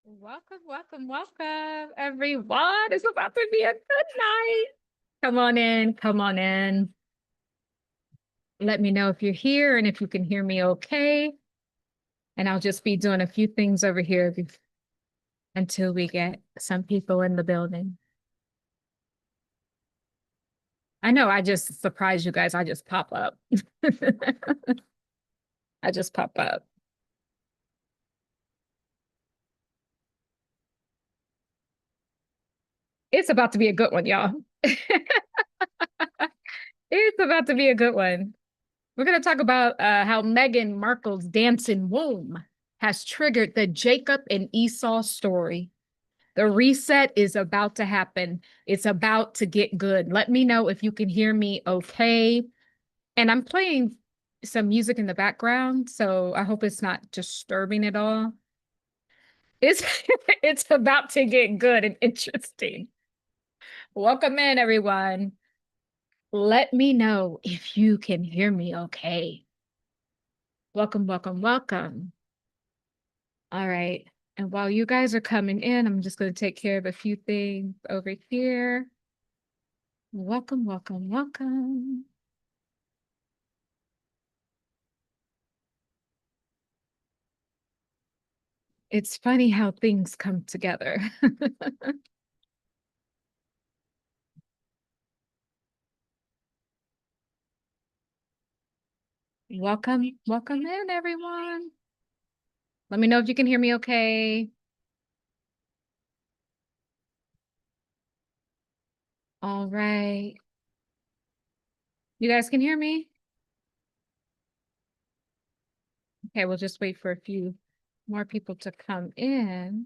Welcome, everyone. It's about to be a good night. Come on in, come on in. Let me know if you're here and if you can hear me okay. And I'll just be doing a few things over here until we get some people in the building. I know I just surprised you guys. I just pop up. I just pop up. It's about to be a good one, y'all. It's about to be a good one. We're going to talk about how Meghan Markle's dancing womb has triggered the Jacob and Esau story. The reset is about to happen. It's about to get good. Let me know if you can hear me okay. And I'm playing some music in the background, so I hope it's not disturbing at all. It's it's about to get good and interesting. Welcome in, everyone. Let me know if you can hear me okay. Welcome. All right. And while you guys are coming in, I'm just going to take care of a few things over here. Welcome. It's funny how things come together. Welcome in, everyone. Let me know if you can hear me okay. All right. You guys can hear me? Okay, we'll just wait for a few more people to come in.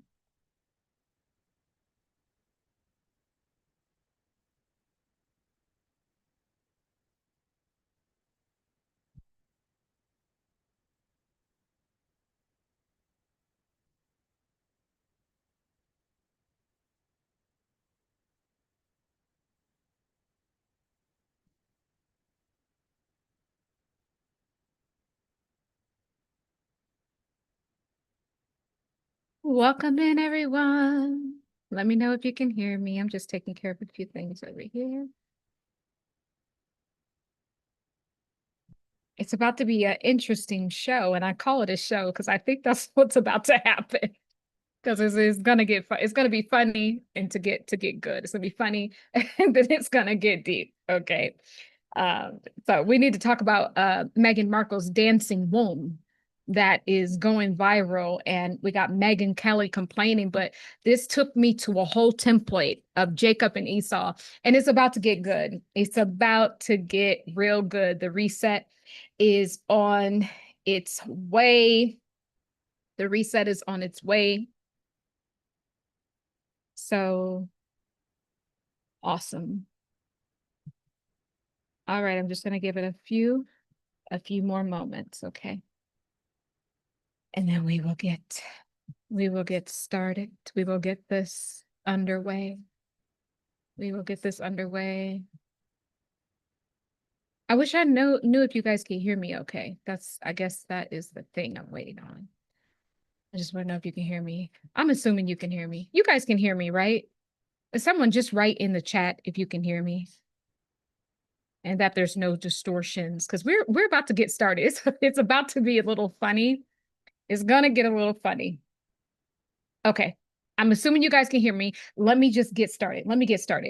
Welcome in, everyone. Let me know if you can hear me. I'm just taking care of a few things over here. It's about to be an interesting show, and I call it a show because I think that's what's about to happen. Because it's gonna get fun. It's gonna be funny and to get good. It's gonna be funny and then it's gonna get deep. Okay. So we need to talk about Meghan Markle's dancing womb that is going viral, and we got Meghan Kelly complaining, but this took me to a whole template of Jacob and Esau, and it's about to get good. It's about to get real good. The reset is on its way. The reset is on its way. So awesome. All right, I'm just going to give it a few more moments, okay? And then we will get started. We will get this underway. I wish I knew if you guys can hear me okay. I guess that is the thing I'm waiting on. I just want to know if you can hear me. I'm assuming you can hear me. You guys can hear me, right? Someone just write in the chat if you can hear me. And that there's no distortions, because we're about to get started. It's about to be a little funny. It's gonna get a little funny. Okay, I'm assuming you guys can hear me. Let me just get started.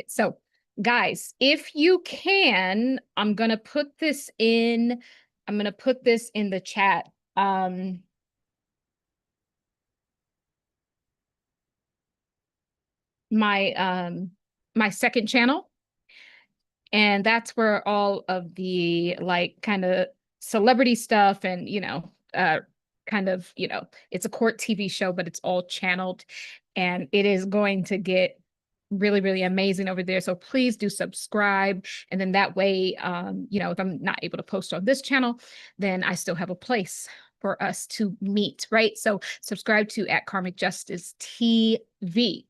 So, guys, if you can, I'm gonna put this in. I'm gonna put this in the chat. My second channel. And that's where all of the like kind of celebrity stuff and, kind of, it's a court TV show, but it's all channeled and it is going to get really, really amazing over there. So please do subscribe. And then that way, if I'm not able to post on this channel, then I still have a place for us to meet, right? So subscribe to @Karmic Justice TV.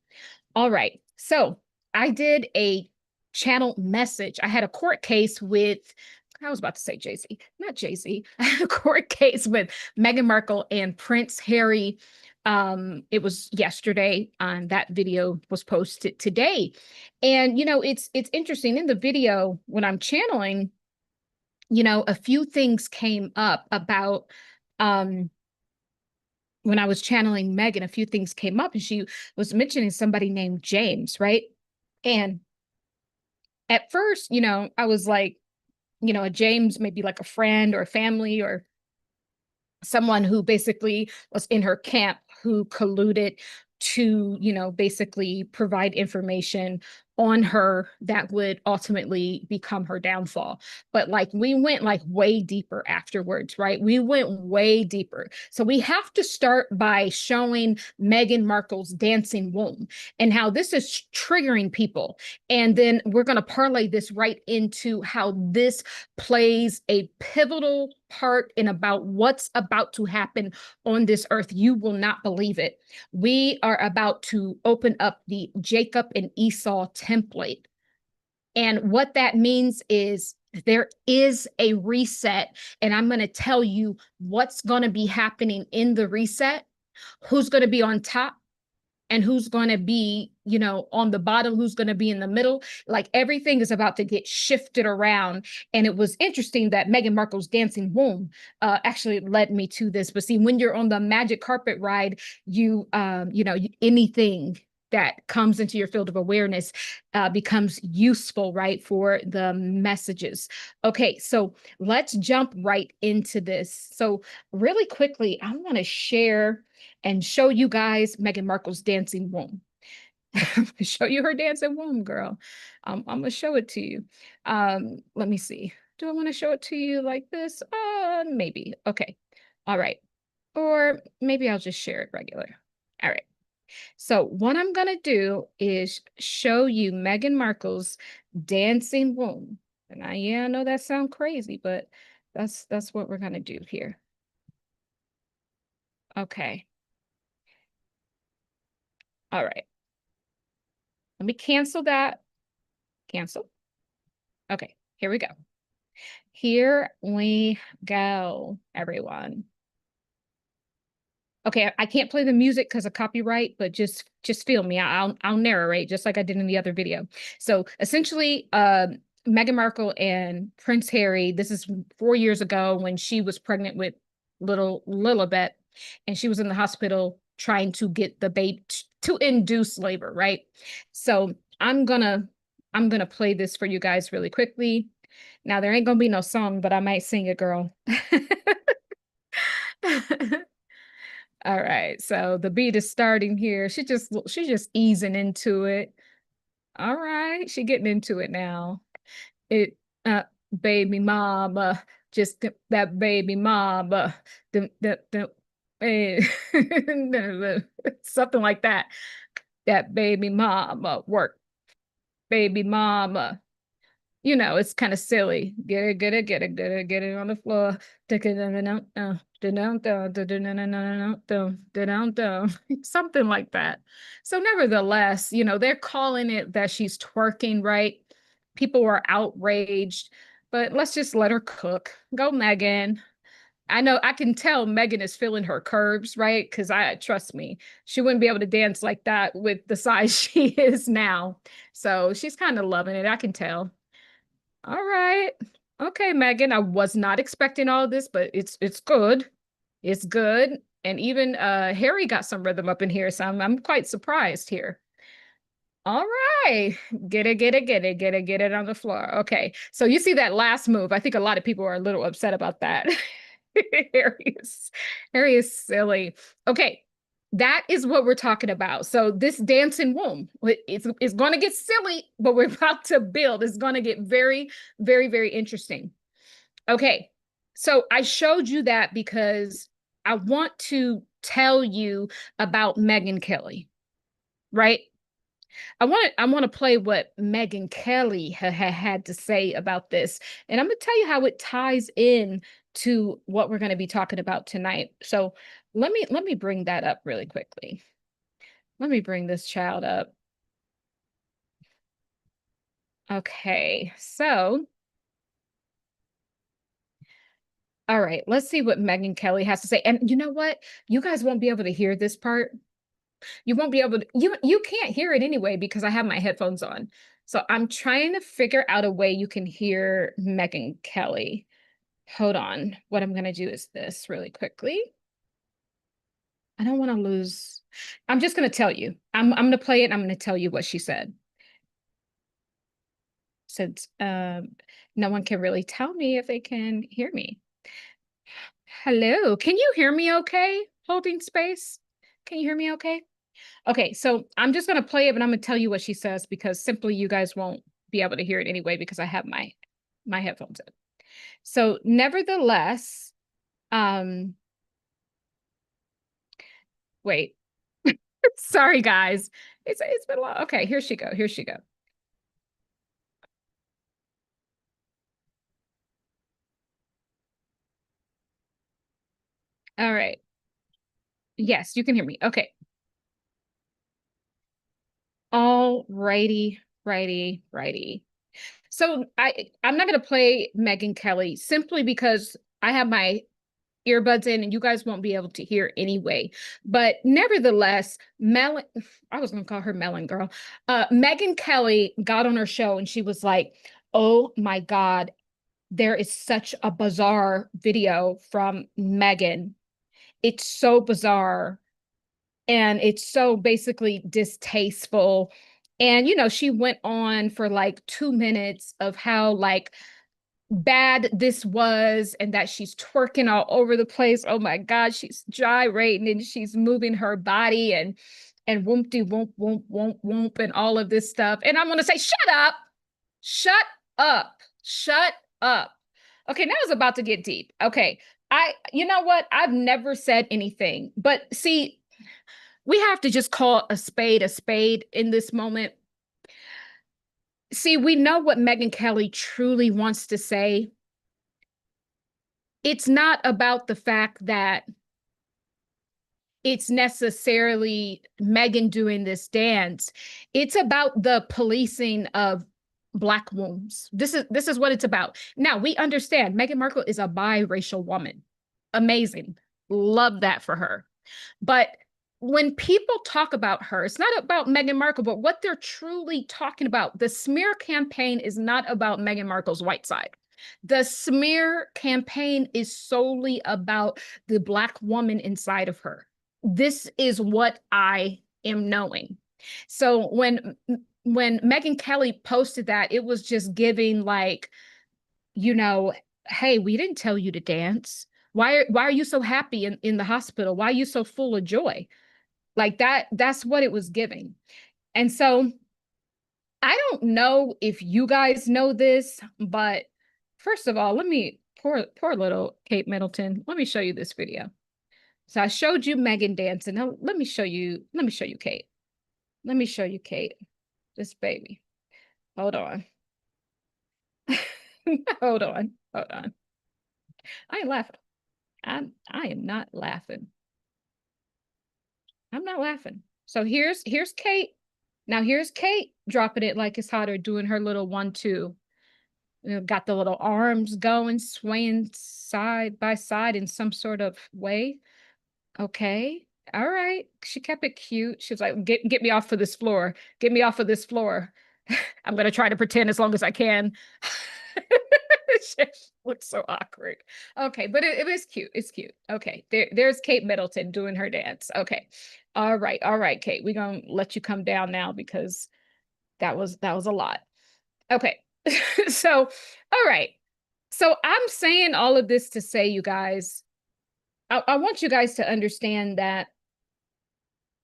All right. So I did a channel message. I had a court case with, I was about to say Jay-Z, not Jay-Z. I had a court case with Meghan Markle and Prince Harry It was yesterday, and that video was posted today. And it's interesting in the video when I'm channeling, a few things came up about when I was channeling Meghan, a few things came up, and she was mentioning somebody named James, right? And at first, I was like, a James, maybe like a friend or a family or someone who basically was in her camp who colluded to, basically provide information on her that would ultimately become her downfall. But like we went like way deeper afterwards, right? We went way deeper. So we have to start by showing Meghan Markle's dancing womb and how this is triggering people. And then we're going to parlay this right into how this plays a pivotal part in about what's about to happen on this earth. You will not believe it. We are about to open up the Jacob and Esau template. And what that means is there is a reset. And I'm going to tell you what's going to be happening in the reset, who's going to be on top, and who's going to be, on the bottom, who's going to be in the middle. Like everything is about to get shifted around. And it was interesting that Meghan Markle's dancing womb actually led me to this. But see, when you're on the magic carpet ride, anything that comes into your field of awareness becomes useful, right, for the messages. Okay, so let's jump right into this. So really quickly, I want to share and show you guys Meghan Markle's dancing womb. I'm gonna show you her dancing womb, girl. I'm gonna show it to you. Let me see. Do I want to show it to you like this? Maybe. Okay. All right. Or maybe I'll just share it regular. All right. So what I'm gonna do is show you Meghan Markle's dancing womb. And I know that sounds crazy, but that's what we're gonna do here. Okay. All right. Let me cancel that. Cancel. Okay, here we go. Here we go, everyone. Okay, I can't play the music because of copyright, but just feel me. I'll narrate just like I did in the other video. So essentially, Meghan Markle and Prince Harry, this is 4 years ago when she was pregnant with little Lilibet, and she was in the hospital trying to get the baby to induce labor, right? So I'm gonna play this for you guys really quickly. Now there ain't gonna be no song, but I might sing it, girl. All right, so the beat is starting here. She's just easing into it. All right, she getting into it now. It baby mama, just that baby mama, eh, something like that. That baby mama work, baby mama. It's kind of silly. Get it, get it, get it, get it, get it on the floor. Something like that. So nevertheless, they're calling it that she's twerking, right? People were outraged, but let's just let her cook. Go, Meghan. I know I can tell Meghan is feeling her curves, right? Because trust me, she wouldn't be able to dance like that with the size she is now. So she's kind of loving it. I can tell. All right. Okay, Meghan. I was not expecting all of this, but it's good. It's good. And even Harry got some rhythm up in here, so I'm quite surprised here. All right. Get it, get it, get it, get it, get it on the floor. Okay. So you see that last move. I think a lot of people are a little upset about that. Harry is, Harry is silly. Okay. That is what we're talking about. So this dancing womb, it's going to get silly, but we're about to build. It's going to get very, very, very interesting. Okay. So I showed you that because I want to tell you about Megyn Kelly, right? I want to play what Megyn Kelly had to say about this, and I'm going to tell you how it ties in to what we're going to be talking about tonight. So let me bring that up really quickly. Let me bring this child up. Okay, so All right, let's see what Meghan Kelly has to say. And you know what? You guys won't be able to hear this part. You won't be able to, you can't hear it anyway because I have my headphones on. So I'm trying to figure out a way you can hear Meghan Kelly. Hold on. What I'm gonna do is this really quickly. I don't want to lose. I'm just gonna tell you. I'm gonna play it and I'm gonna tell you what she said. Since no one can really tell me if they can hear me. Hello, can you hear me okay? Holding space. Can you hear me okay? Okay, so I'm just gonna play it, but I'm gonna tell you what she says because simply you guys won't be able to hear it anyway because I have my headphones in. So nevertheless, wait. Sorry guys. It's been a lot. Okay, here she go. Here she go. All right. Yes, you can hear me. Okay. All righty, righty, righty. So I'm not gonna play Meghan Kelly simply because I have my earbuds in and you guys won't be able to hear anyway. But nevertheless, I was gonna call her Melon Girl. Meghan Kelly got on her show and she was like, oh my God, there is such a bizarre video from Meghan. It's so bizarre and it's so basically distasteful. And she went on for like 2 minutes of how like bad this was and that she's twerking all over the place. Oh my God, she's gyrating and she's moving her body and whoop-de whoop whoop whoop whoop and all of this stuff. And I'm gonna say, shut up, shut up, shut up. Okay, now it's about to get deep. Okay, you know what? I've never said anything, but see, we have to just call a spade in this moment. See, we know what Meghan Kelly truly wants to say. It's not about the fact that it's necessarily Meghan doing this dance. It's about the policing of Black wombs. This is what it's about. Now, we understand Meghan Markle is a biracial woman. Amazing. Love that for her. But when people talk about her, it's not about Meghan Markle, but what they're truly talking about. The smear campaign is not about Meghan Markle's white side. The smear campaign is solely about the Black woman inside of her. This is what I am knowing. So when Meghan Kelly posted that, it was just giving like, hey, we didn't tell you to dance. Why are you so happy in the hospital? Why are you so full of joy? Like that's what it was giving. And so I don't know if you guys know this, but first of all, let me poor little Kate Middleton. Let me show you this video. So I showed you Meghan dancing. Now let me show you Kate. Let me show you Kate. This baby. Hold on. Hold on. Hold on. I ain't laughing. I am not laughing. I'm not laughing. So here's Kate. Now here's Kate dropping it like it's hot or doing her little 1-2. Got the little arms going, swaying side by side in some sort of way. Okay. All right. She kept it cute. She was like, get me off of this floor. Get me off of this floor. I'm gonna try to pretend as long as I can. She looks so awkward. Okay, but it was cute. It's cute. Okay, there's Kate Middleton doing her dance. Okay. All right, Kate. We're gonna let you come down now because that was a lot. Okay. So, all right. So I'm saying all of this to say, you guys, I want you guys to understand that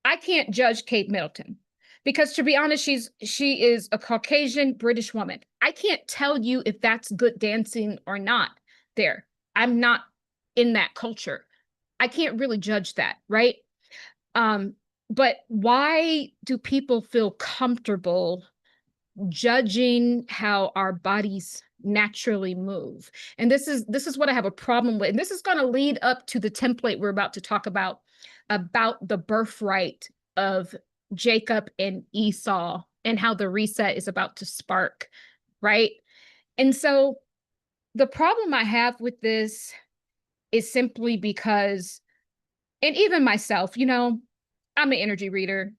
I can't judge Kate Middleton because to be honest, she is a Caucasian British woman. I can't tell you if that's good dancing or not there. I'm not in that culture. I can't really judge that, right? But why do people feel comfortable judging how our bodies naturally move? And this is what I have a problem with. And this is going to lead up to the template we're about to talk about the birthright of Jacob and Esau and how the reset is about to spark, right? And so the problem I have with this is simply because, and even myself, I'm an energy reader.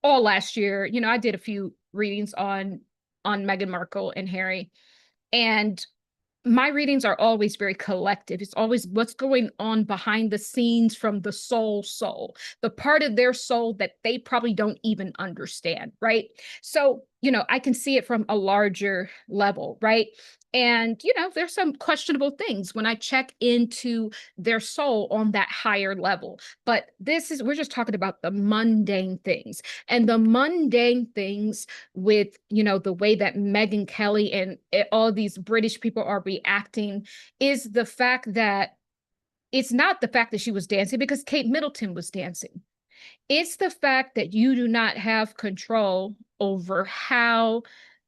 All last year, I did a few readings on Meghan Markle and Harry, and my readings are always very collective. It's always what's going on behind the scenes from the soul, the part of their soul that they probably don't even understand, right? So, I can see it from a larger level, right? And, there's some questionable things when I check into their soul on that higher level. But we're just talking about the mundane things. And the mundane things with, the way that Meghan Kelly and all these British people are reacting is the fact that it's not the fact that she was dancing, because Kate Middleton was dancing. It's the fact that you do not have control over how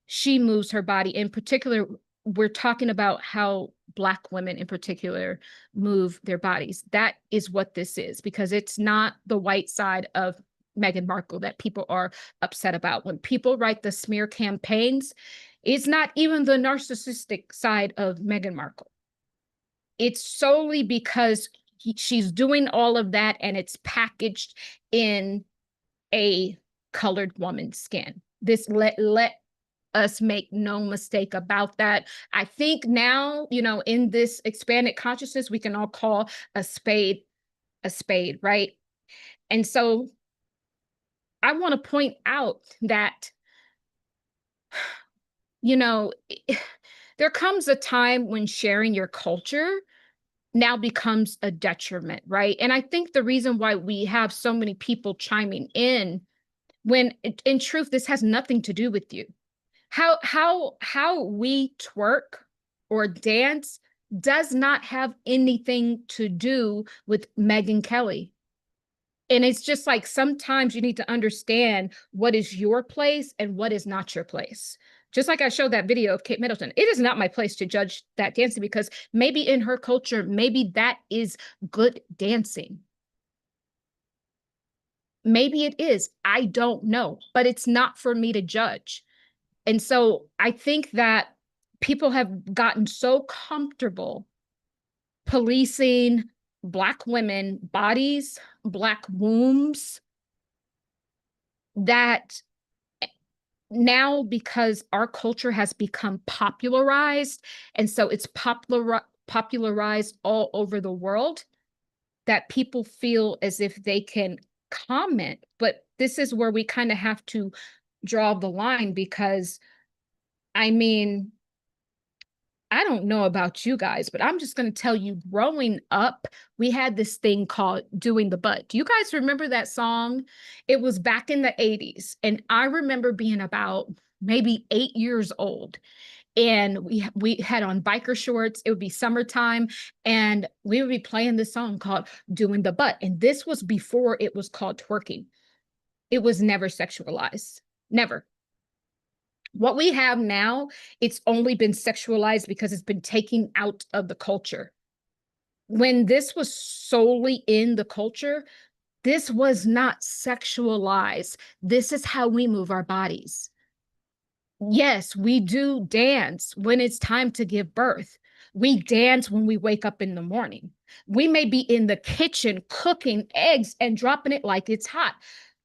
she moves her body. In particular, we're talking about how Black women in particular move their bodies. That is what this is, because it's not the white side of Meghan Markle that people are upset about. When people write the smear campaigns, it's not even the narcissistic side of Meghan Markle. It's solely because she's doing all of that, and it's packaged in a colored woman's skin. This let us make no mistake about that. I think now, in this expanded consciousness, we can all call a spade, right? And so I want to point out that, there comes a time when sharing your culture now becomes a detriment, right? And I think the reason why we have so many people chiming in, when in truth, this has nothing to do with you. How we twerk or dance does not have anything to do with Meghan Kelly. And it's just like, sometimes you need to understand what is your place and what is not your place. Just like I showed that video of Kate Middleton, it is not my place to judge that dancing, because maybe in her culture, maybe that is good dancing. Maybe it is. I don't know, but it's not for me to judge. And so I think that people have gotten so comfortable policing Black women bodies, Black wombs, that now, because our culture has become popularized, and so it's popularized all over the world, that people feel as if they can comment. But this is where we kind of have to draw the line, because I mean, I don't know about you guys, but I'm just going to tell you, growing up, we had this thing called doing the butt. Do you guys remember that song? It was back in the 80s. And I remember being about maybe 8 years old. And we had on biker shorts. It would be summertime. And we would be playing this song called Doing the Butt. And this was before it was called twerking. It was never sexualized. Never. What we have now, it's only been sexualized because it's been taken out of the culture. When this was solely in the culture, this was not sexualized. This is how we move our bodies. Yes, we do dance when it's time to give birth. We dance when we wake up in the morning. We may be in the kitchen cooking eggs and dropping it like it's hot.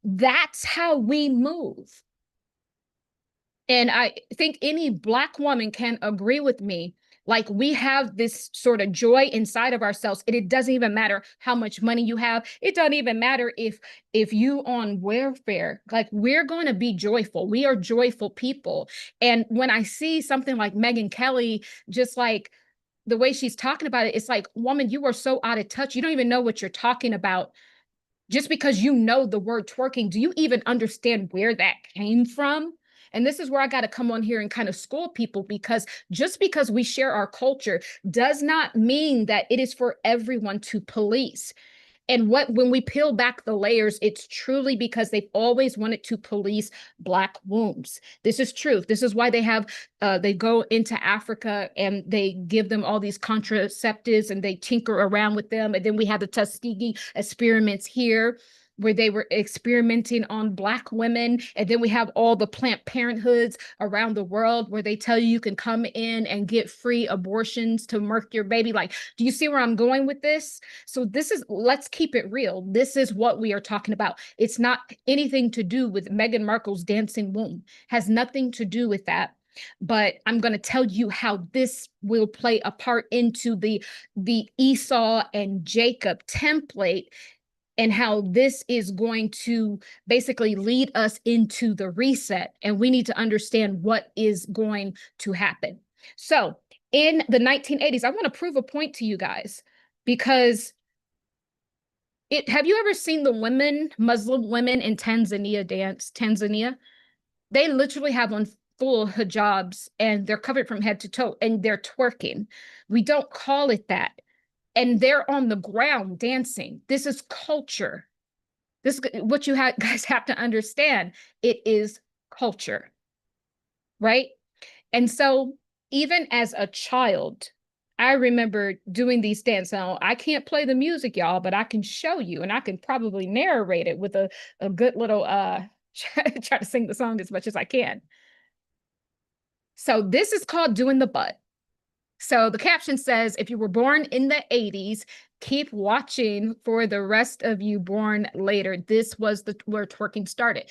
That's how we move. And I think any Black woman can agree with me. Like, we have this sort of joy inside of ourselves, and it doesn't even matter how much money you have. It doesn't even matter if you on welfare. Like, we're going to be joyful. We are joyful people. And when I see something like Meghan Kelly, just like the way she's talking about it, it's like, woman, you are so out of touch. You don't even know what you're talking about. Just because you know the word twerking, do you even understand where that came from? And this is where I got to come on here and kind of school people, because just because we share our culture does not mean that it is for everyone to police. And when we peel back the layers, it's truly because they've always wanted to police Black wombs. This is truth. This is why they go into Africa and they give them all these contraceptives and they tinker around with them. And then we have the Tuskegee experiments here. where they were experimenting on Black women. And then we have all the Planned Parenthoods around the world where they tell you you can come in and get free abortions to murk your baby. Like, do you see where I'm going with this? So this is, let's keep it real. This is what we are talking about. It's not anything to do with Meghan Markle's dancing womb. Has nothing to do with that. But I'm going to tell you how this will play a part into the Esau and Jacob template, and how this is going to basically lead us into the reset. And we need to understand what is going to happen. So in the 1980s, I want to prove a point to you guys, because have you ever seen the women, Muslim women in Tanzania dance? Tanzania, they literally have on full hijabs and they're covered from head to toe and they're twerking. We don't call it that. And they're on the ground dancing. This is culture. This, what you guys have to understand. It is culture, right? And so even as a child, I remember doing these dances. Now, I can't play the music, y'all, but I can show you, and I can probably narrate it with a good little try to sing the song as much as I can. So this is called doing the butt. So the caption says, if you were born in the 80s, keep watching for the rest of you born later. This was where twerking started.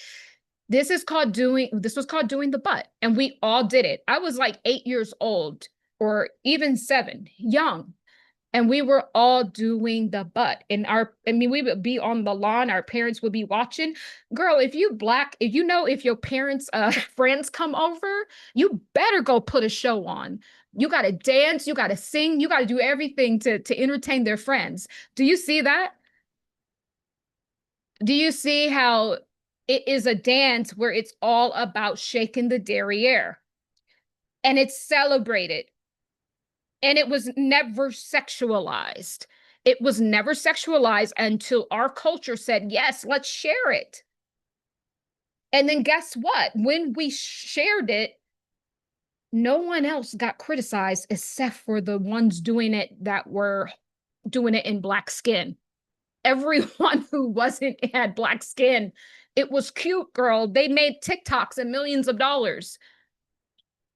This was called doing the butt. And we all did it. I was like 8 years old, or even 7, young. And we were all doing the butt. And we would be on the lawn, our parents would be watching. Girl, if you Black, if your parents' friends come over, you better go put a show on. You got to dance, you got to sing, you got to do everything to entertain their friends. Do you see that? Do you see how it is a dance where it's all about shaking the derriere? And it's celebrated. And it was never sexualized. It was never sexualized until our culture said, yes, let's share it. And then guess what? When we shared it, no one else got criticized except for the ones doing it that were doing it in Black skin. Everyone who wasn't had Black skin, it was cute, girl. They made TikToks and millions of dollars.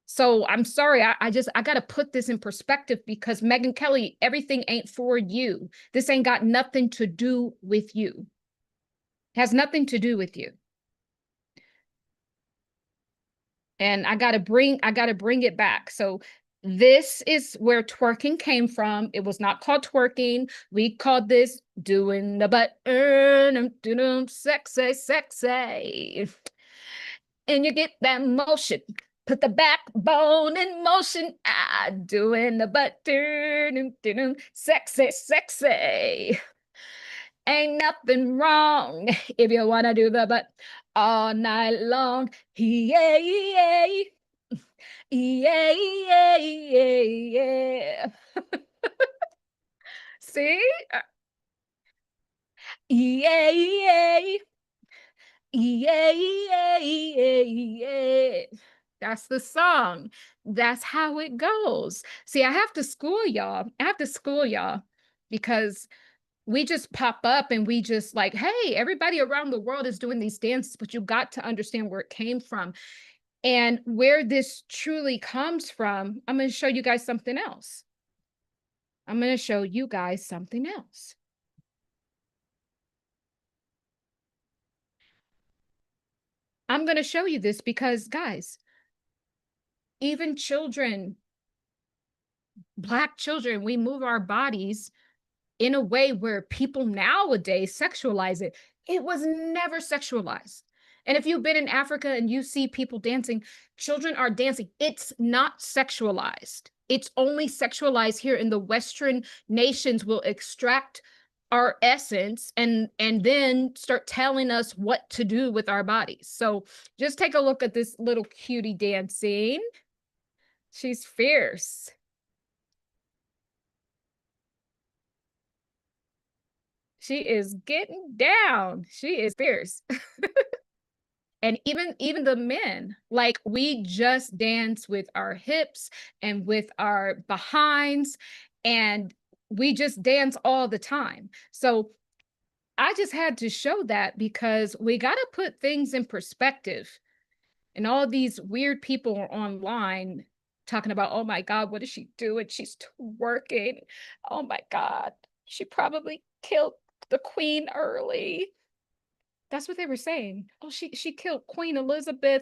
So I'm sorry, I got to put this in perspective, because Meghan Kelly, everything ain't for you. This ain't got nothing to do with you. It has nothing to do with you. And I got to bring it back. So this is where twerking came from. It was not called twerking. We called this doing the butt, sexy, sexy. And you get that motion. Put the backbone in motion. Doing the butt, sexy, sexy. Ain't nothing wrong if you want to do the butt all night long. Yeah, yeah, yeah, yeah, yeah. See? Yeah, yeah, yeah, yeah, yeah, yeah. That's the song. That's how it goes. See, I have to school y'all. Because we just pop up and we just like, hey, everybody around the world is doing these dances, but you got to understand where it came from and where this truly comes from. I'm going to show you guys something else. I'm going to show you guys something else. I'm going to show you this because, guys, even children, Black children, we move our bodies in a way where people nowadays sexualize it. It was never sexualized. And if you've been in Africa and you see people dancing, children are dancing. It's not sexualized. It's only sexualized here in the Western nations. Will extract our essence and then start telling us what to do with our bodies. So just take a look at this little cutie dancing. She's fierce. She is getting down. She is fierce. And even the men, like, we just dance with our hips and with our behinds, and we just dance all the time. So I just had to show that because we got to put things in perspective. And all these weird people are online talking about, oh my God, what is she doing? She's twerking. Oh my God, she probably killed the queen early. That's what they were saying. Oh, she killed Queen Elizabeth.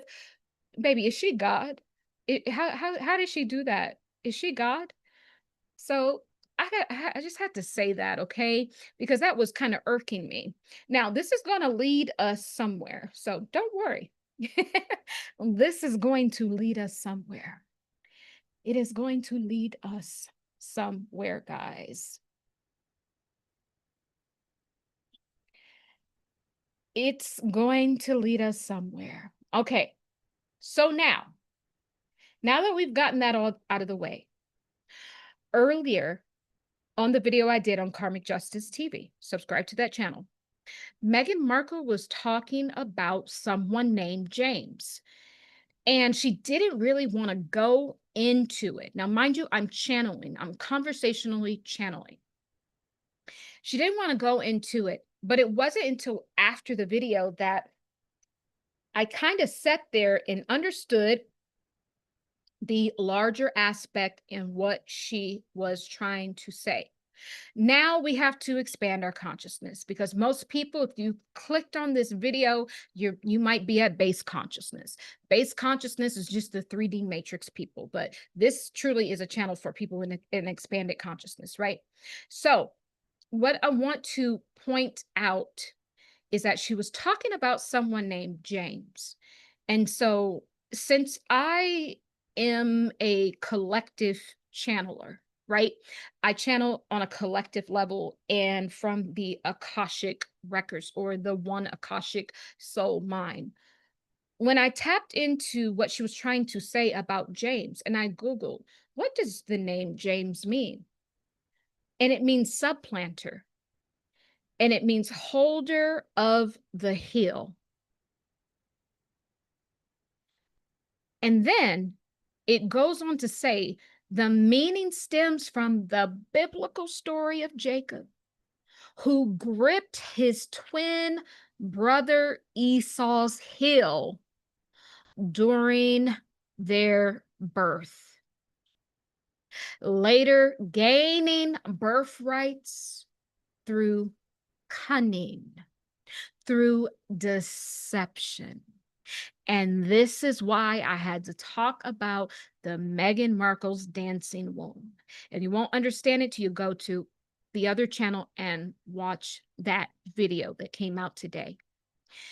Baby, is she God? How did she do that? Is she God? So I just had to say that, okay? Because that was kind of irking me. Now, this is going to lead us somewhere. So don't worry. This is going to lead us somewhere. It is going to lead us somewhere, guys. It's going to lead us somewhere. Okay. So now that we've gotten that all out of the way, earlier on the video I did on Karmic Justice TV, subscribe to that channel, Meghan Markle was talking about someone named James, and she didn't really want to go into it. Now, mind you, I'm conversationally channeling. She didn't want to go into it, but it wasn't until after the video that I kind of sat there and understood the larger aspect in what she was trying to say. Now we have to expand our consciousness, because most people, if you clicked on this video, you might be at base consciousness. Base consciousness is just the 3D matrix people, but this truly is a channel for people in an expanded consciousness, right? So what I want to point out is that she was talking about someone named James. And so, since I am a collective channeler, right? I channel on a collective level and from the Akashic records, or the one Akashic soul mind. When I tapped into what she was trying to say about James, and I Googled, what does the name James mean? And it means subplanter, and it means holder of the hill. And then it goes on to say the meaning stems from the biblical story of Jacob, who gripped his twin brother Esau's heel during their birth, later gaining birthrights through cunning, through deception. And this is why I had to talk about the Meghan Markle's dancing womb. And you won't understand it till you go to the other channel and watch that video that came out today.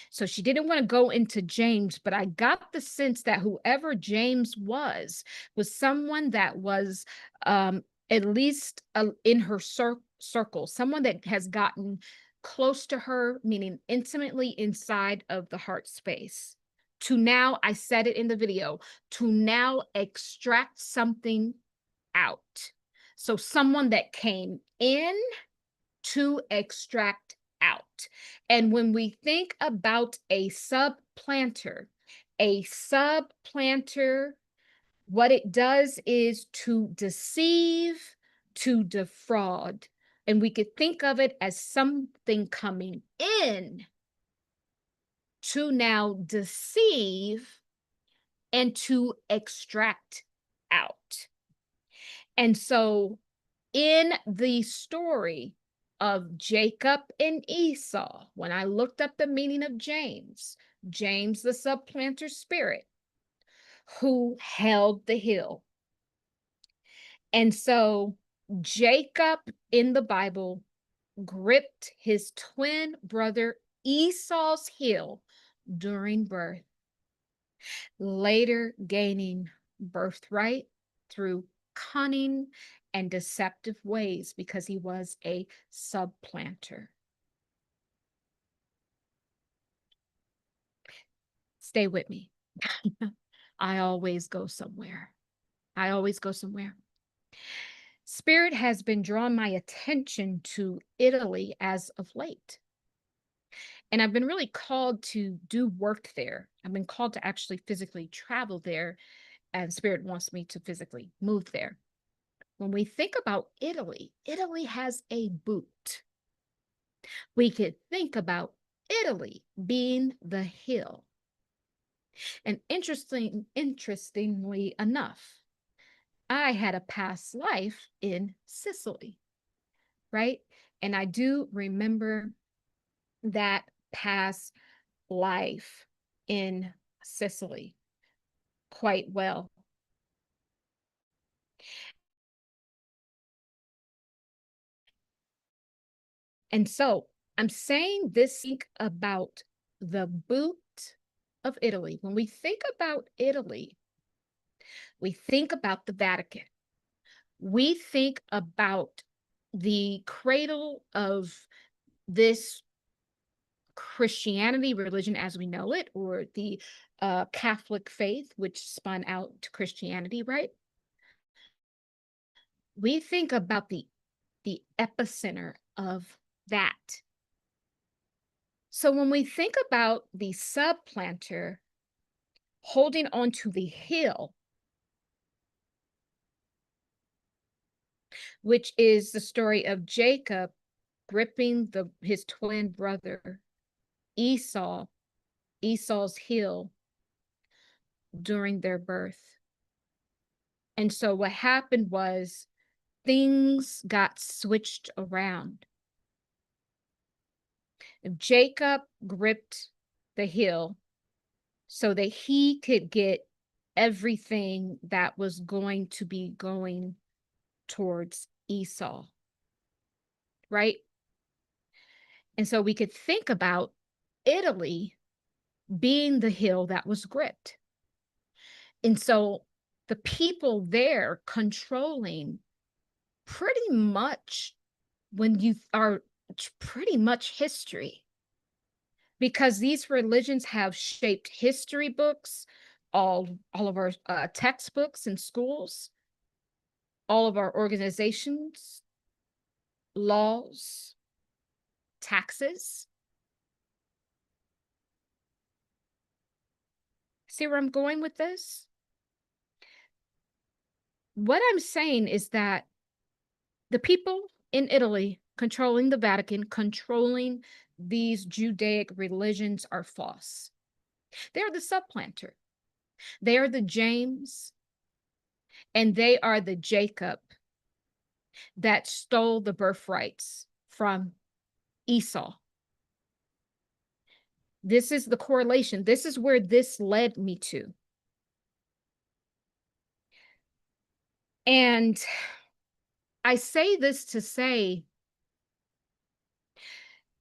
So she didn't want to go into James, but I got the sense that whoever James was someone that was at least in her circle, someone that has gotten close to her, meaning intimately inside of the heart space. To now, I said it in the video, to now extract something out. So someone that came in to extract out. And when we think about a subplanter, what it does is to deceive, to defraud. And we could think of it as something coming in to now deceive and to extract out. And so in the story of Jacob and Esau, when I looked up the meaning of James, the subplanter spirit who held the hill. And so Jacob in the Bible gripped his twin brother Esau's heel during birth, later gaining birthright through cunning and deceptive ways because he was a subplanter. Stay with me. I always go somewhere. Spirit has been drawing my attention to Italy as of late. And I've been really called to do work there. I've been called to actually physically travel there, and Spirit wants me to physically move there. When we think about Italy, Italy has a boot. We could think about Italy being the hill. And interestingly enough, I had a past life in Sicily, right? And I do remember that past life in Sicily quite well. And so I'm saying this, think about the boot of Italy. When we think about Italy, we think about the Vatican. We think about the cradle of this Christianity, religion as we know it, or the Catholic faith, which spun out to Christianity, right? We think about the epicenter of that. So when we think about the subplanter holding on to the hill, which is the story of Jacob gripping his twin brother Esau's heel during their birth. And so what happened was things got switched around. Jacob gripped the heel so that he could get everything that was going to be going towards Esau, right? And so we could think about Italy being the hill that was gripped. And so the people there controlling pretty much, when you are pretty much history, because these religions have shaped history books, all of our textbooks in schools, all of our organizations, laws, taxes. See where I'm going with this? What I'm saying is that the people in Italy controlling the Vatican, controlling these Judaic religions are false. They're the supplanter. They are the James, and they are the Jacob that stole the birthrights from Esau. This is the correlation. This is where this led me to. And I say this to say,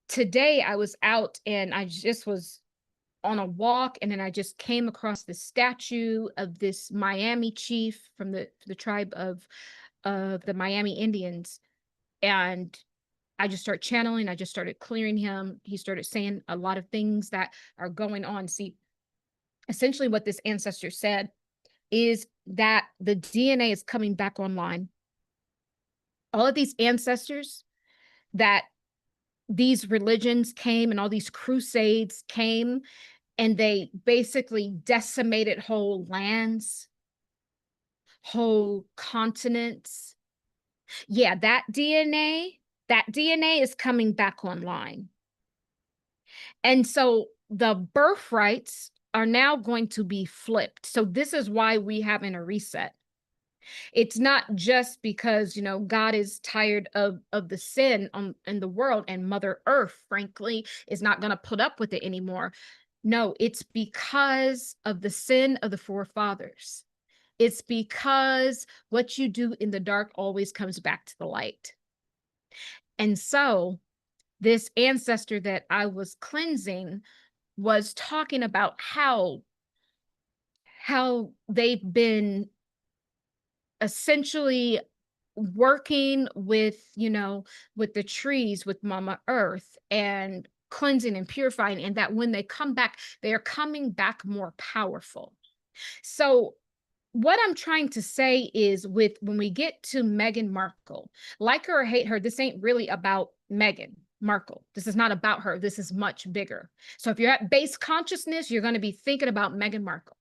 today I was out and I just was on a walk, and then I just came across the statue of this Miami chief from the tribe of the Miami Indians. And I just started channeling. I just started clearing him. He started saying a lot of things that are going on. See, essentially what this ancestor said is that the DNA is coming back online. All of these ancestors, that these religions came and all these crusades came, and they basically decimated whole lands, whole continents. Yeah, that DNA is coming back online. And so the birthrights are now going to be flipped. So this is why we having a reset. It's not just because, God is tired of the sin in the world, and Mother Earth, frankly, is not going to put up with it anymore. No, it's because of the sin of the forefathers. It's because what you do in the dark always comes back to the light. And so this ancestor that I was cleansing was talking about how they've been essentially working with, with the trees, with Mama Earth, and cleansing and purifying, and that when they come back, they are coming back more powerful. So what I'm trying to say is, when we get to Meghan Markle, like her or hate her, this ain't really about Meghan Markle. This is not about her. This is much bigger. So if you're at base consciousness, you're going to be thinking about Meghan Markle.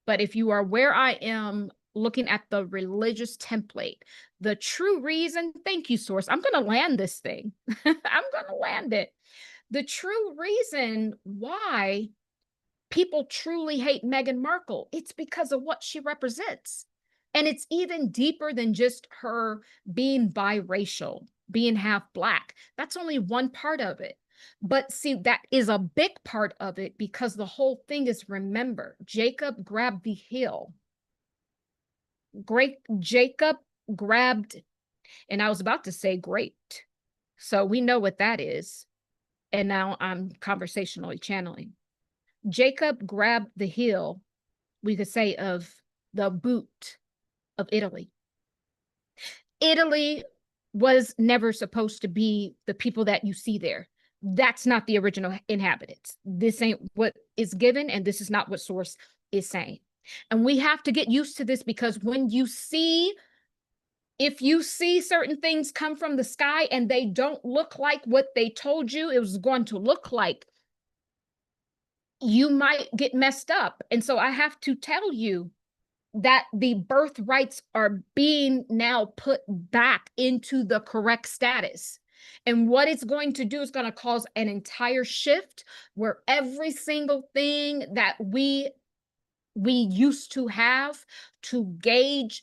But if you are where I am, looking at the religious template. The true reason, thank you, source. I'm going to land this thing. I'm going to land it. The true reason why people truly hate Meghan Markle, it's because of what she represents. And it's even deeper than just her being biracial, being half Black. That's only one part of it. But see, that is a big part of it, because the whole thing is, remember, Jacob grabbed the heel. Great Jacob grabbed, and I was about to say graped. So we know what that is. And now I'm conversationally channeling. Jacob grabbed the heel, we could say, of the boot of Italy. Italy was never supposed to be the people that you see there. That's not the original inhabitants. This ain't what is given, and this is not what source is saying. And we have to get used to this, because when you see, if you see certain things come from the sky and they don't look like what they told you it was going to look like, you might get messed up. And so I have to tell you that the birthrights are being now put back into the correct status. And what it's going to do is going to cause an entire shift, where every single thing that we used to have to gauge,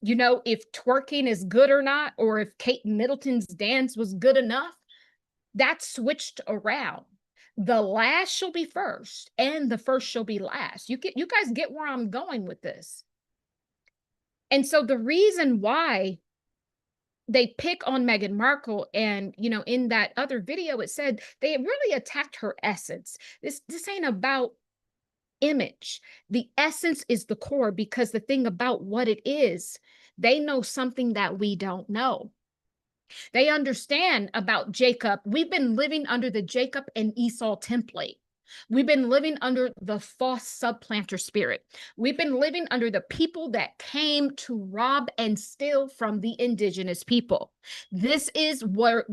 you know, if twerking is good or not, or if Kate Middleton's dance was good enough, that's switched around. The last shall be first, and the first shall be last. You guys get where I'm going with this. And so the reason why they pick on Meghan Markle, and, you know, in that other video, it said they really attacked her essence. This ain't about image. The essence is the core, because the thing about what it is, they know something that we don't know. They understand about Jacob. We've been living under the Jacob and Esau template. We've been living under the false supplanter spirit. We've been living under the people that came to rob and steal from the indigenous people. This is where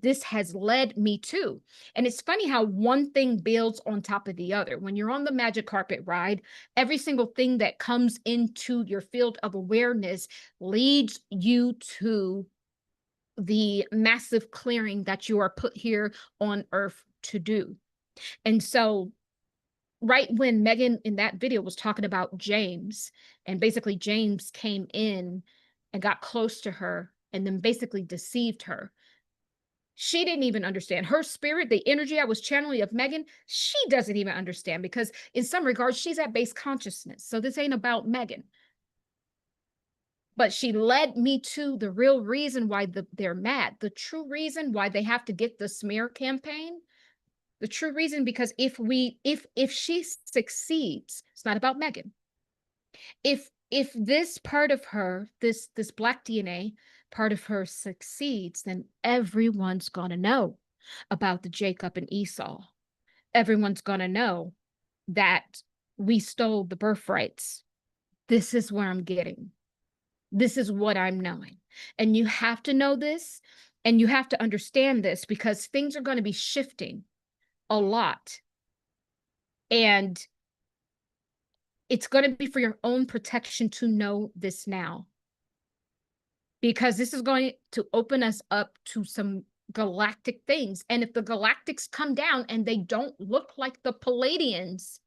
this has led me to. And it's funny how one thing builds on top of the other. When you're on the magic carpet ride, every single thing that comes into your field of awareness leads you to the massive clearing that you are put here on earth to do. And so right when Meghan in that video was talking about James, and basically James came in and got close to her and then basically deceived her, she didn't even understand. Her spirit, the energy I was channeling of Meghan, she doesn't even understand, because in some regards, she's at base consciousness. So this ain't about Meghan. But she led me to the real reason why they're mad, the true reason why they have to get the smear campaign. The true reason, because if she succeeds, it's not about Meghan. If this part of her, this Black DNA part of her succeeds, then everyone's gonna know about the Jacob and Esau. Everyone's gonna know that we stole the birthrights. This is where I'm getting. This is what I'm knowing. And you have to know this, and you have to understand this, because things are going to be shifting a lot. And it's going to be for your own protection to know this now, because this is going to open us up to some galactic things. And if the galactics come down and they don't look like the Palladians,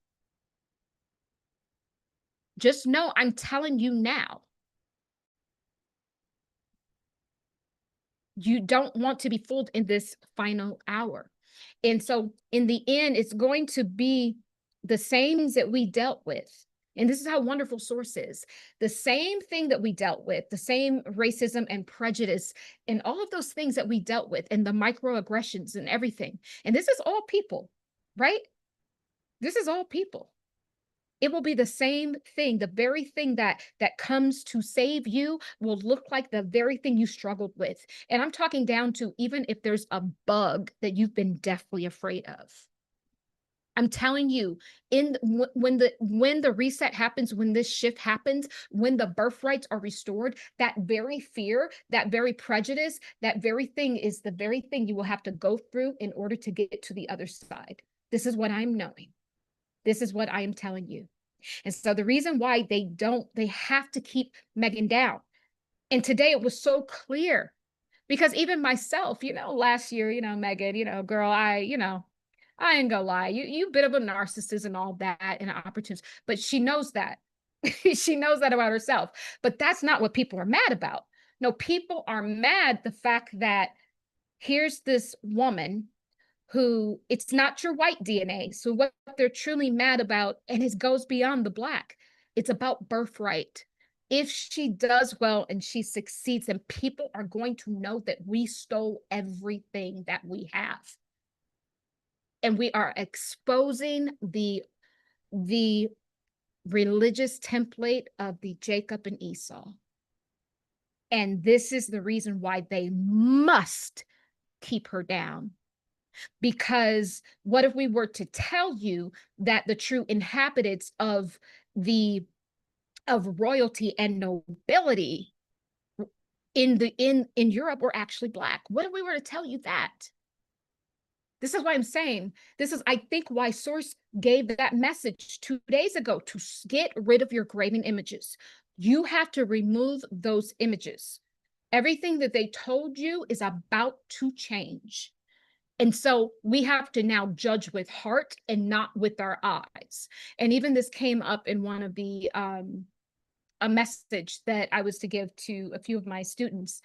just know I'm telling you now, you don't want to be fooled in this final hour. And so in the end, it's going to be the same that we dealt with. And this is how wonderful source is. The same thing that we dealt with, the same racism and prejudice and all of those things that we dealt with, and the microaggressions and everything. And this is all people, right? This is all people. It will be the same thing. The very thing that comes to save you will look like the very thing you struggled with. And I'm talking down to even if there's a bug that you've been deathly afraid of. I'm telling you, when the reset happens, when this shift happens, when the birthrights are restored, that very fear, that very prejudice, that very thing is the very thing you will have to go through in order to get to the other side. This is what I'm knowing. This is what I am telling you. And so the reason why they have to keep Meghan down. And today it was so clear because even myself, last year, Meghan, girl, I ain't gonna lie, you a bit of a narcissist and all that and an opportunist, but she knows that. She knows that about herself. But that's not what people are mad about. No, people are mad the fact that here's this woman who it's not your white DNA. So what they're truly mad about, and it goes beyond the black, it's about birthright. If she does well and she succeeds, then people are going to know that we stole everything that we have. And we are exposing the religious template of the Jacob and Esau. And this is the reason why they must keep her down. Because what if we were to tell you that the true inhabitants of royalty and nobility in Europe were actually black? What if we were to tell you that? This is why I'm saying, I think why Source gave that message 2 days ago, to get rid of your graven images. You have to remove those images. Everything that they told you is about to change. And so we have to now judge with heart and not with our eyes. And even this came up in one of the, a message that I was to give to a few of my students.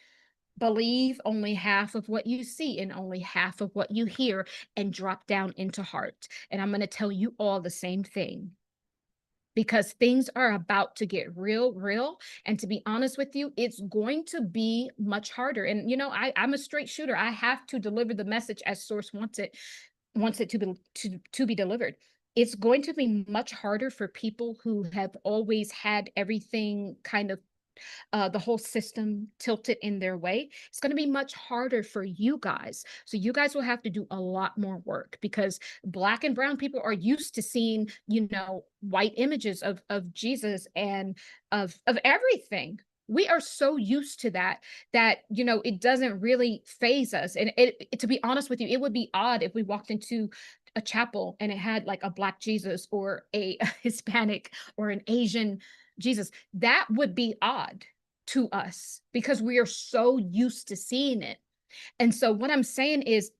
Believe only half of what you see and only half of what you hear, and drop down into heart. And I'm going to tell you all the same thing, because things are about to get real. And to be honest with you, it's going to be much harder. And, I'm a straight shooter. I have to deliver the message as Source wants it to be delivered. It's going to be much harder for people who have always had everything kind of the whole system tilted in their way. It's going to be much harder for you guys. So you guys will have to do a lot more work, because Black and brown people are used to seeing, white images of Jesus and of everything. We are so used to that it doesn't really phase us. And to be honest with you, it would be odd if we walked into a chapel and it had like a Black Jesus or a Hispanic or an Asian Jesus. That would be odd to us because we are so used to seeing it. And so what I'm saying is,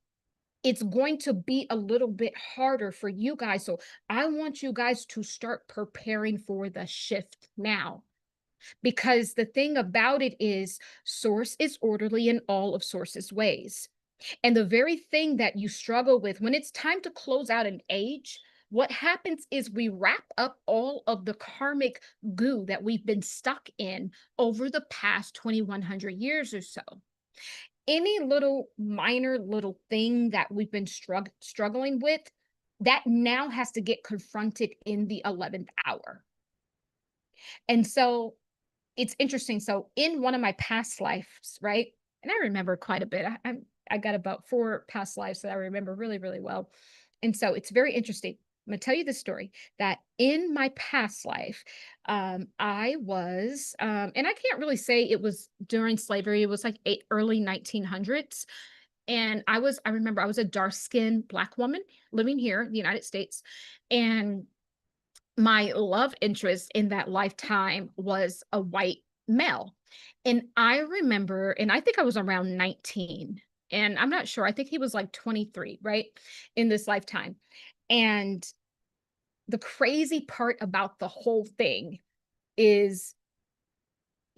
it's going to be a little bit harder for you guys. So I want you guys to start preparing for the shift now. Because the thing about it is, Source is orderly in all of Source's ways. And the very thing that you struggle with when it's time to close out an age, what happens is we wrap up all of the karmic goo that we've been stuck in over the past 2,100 years or so. Any little minor little thing that we've been struggling with, that now has to get confronted in the 11th hour. And so it's interesting. So in one of my past lives, right? And I remember quite a bit. I got about 4 past lives that I remember really, really well. And so it's very interesting. I'm going to tell you this story, that in my past life, I was, and I can't really say it was during slavery. It was like early 1900s. And I remember I was a dark-skinned Black woman living here in the United States. And my love interest in that lifetime was a white male. And I remember, and I think I was around 19, and I'm not sure, I think he was like 23, right, in this lifetime. And the crazy part about the whole thing is,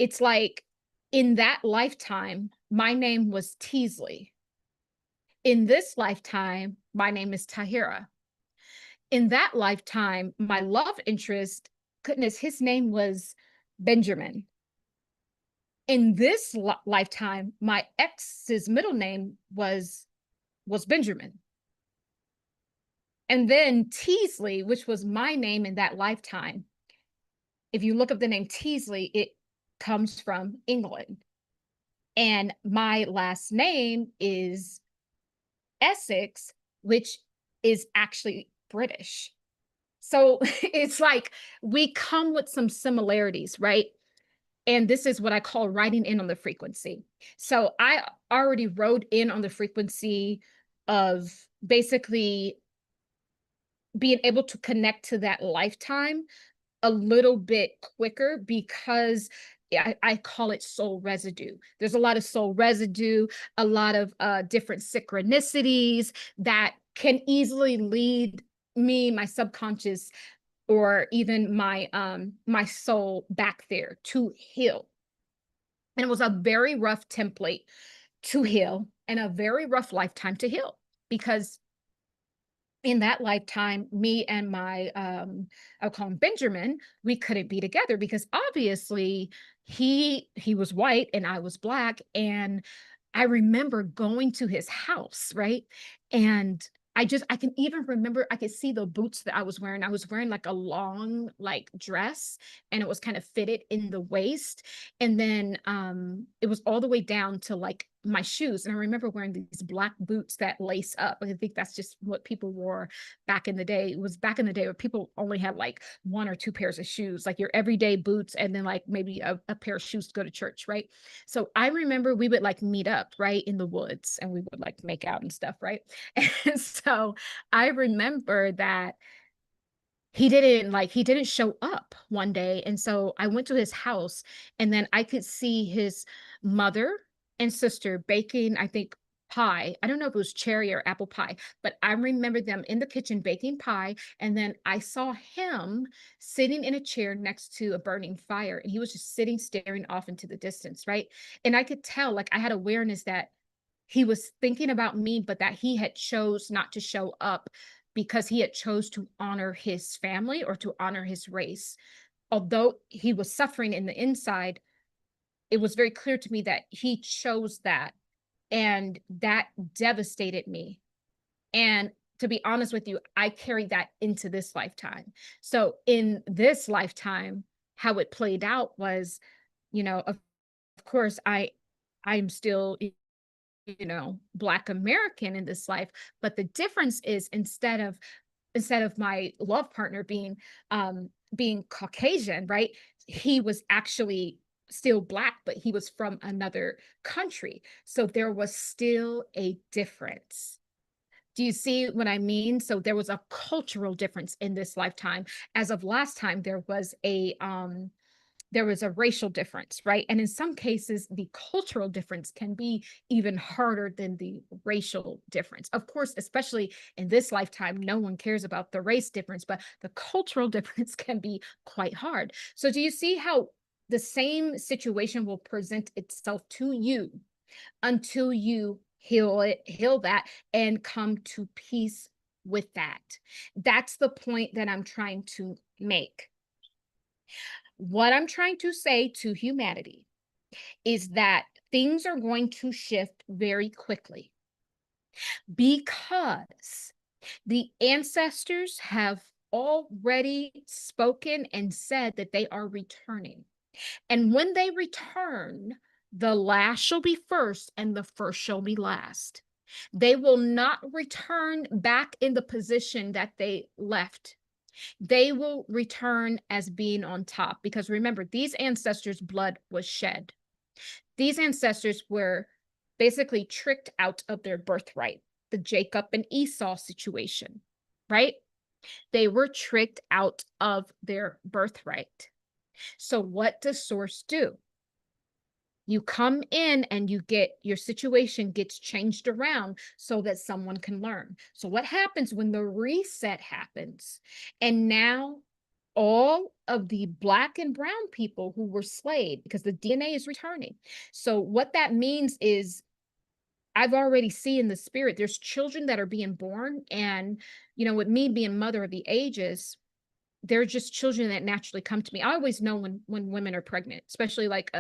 it's like in that lifetime, my name was Teasley. In this lifetime, my name is Tahirah. In that lifetime, my love interest, goodness, his name was Benjamin. In this lifetime, my ex's middle name was Benjamin. And then Teasley, which was my name in that lifetime, if you look up the name Teasley, it comes from England. And my last name is Essex, which is actually British. So it's like we come with some similarities, right? And this is what I call writing in on the frequency. So I already wrote in on the frequency of basically being able to connect to that lifetime a little bit quicker because I call it soul residue. There's a lot of soul residue, a lot of different synchronicities that can easily lead me, my subconscious, or even my soul back there to heal. And it was a very rough template to heal and a very rough lifetime to heal, because in that lifetime, me and my I'll call him Benjamin, we couldn't be together because obviously he was white and I was black. And I remember going to his house, right? And I can even remember, I could see the boots that I was wearing. I was wearing like a long like dress, and it was kind of fitted in the waist. And then it was all the way down to like my shoes. And I remember wearing these black boots that lace up. I think that's just what people wore back in the day. It was back in the day where people only had like one or two pairs of shoes, like your everyday boots, and then like maybe a pair of shoes to go to church, right? So I remember we would like meet up right in the woods, and we would like make out and stuff, right? And so I remember that he didn't show up one day. And so I went to his house, and then I could see his mother and sister baking, I think, pie. I don't know if it was cherry or apple pie, but I remember them in the kitchen baking pie. And then I saw him sitting in a chair next to a burning fire, and he was just sitting staring off into the distance, right? And I could tell, like, I had awareness that he was thinking about me, but that he had chose not to show up because he had chose to honor his family or to honor his race. Although he was suffering in the inside, it was very clear to me that he chose that, and that devastated me. And to be honest with you, I carried that into this lifetime. So in this lifetime, how it played out was, of course, I'm still, Black American in this life, but the difference is, instead of my love partner being Caucasian, right? He was actually still Black, but he was from another country. So there was still a difference. Do you see what I mean? So there was a cultural difference in this lifetime. As of last time, there was a racial difference, right? And in some cases, the cultural difference can be even harder than the racial difference. Of course, especially in this lifetime, no one cares about the race difference, but the cultural difference can be quite hard. So do you see how the same situation will present itself to you until you heal that, and come to peace with that? That's the point that I'm trying to make. What I'm trying to say to humanity is that things are going to shift very quickly, because the ancestors have already spoken and said that they are returning. And when they return, the last shall be first and the first shall be last. They will not return back in the position that they left. They will return as being on top, because remember, these ancestors' blood was shed. These ancestors were basically tricked out of their birthright, the Jacob and Esau situation, right? They were tricked out of their birthright. So what does Source do? You come in and your situation gets changed around so that someone can learn. So what happens when the reset happens? And now all of the Black and brown people who were slayed, because the DNA is returning. So what that means is, I've already seen in the spirit, there's children that are being born. And, with me being mother of the ages, they're just children that naturally come to me. I always know when women are pregnant, especially like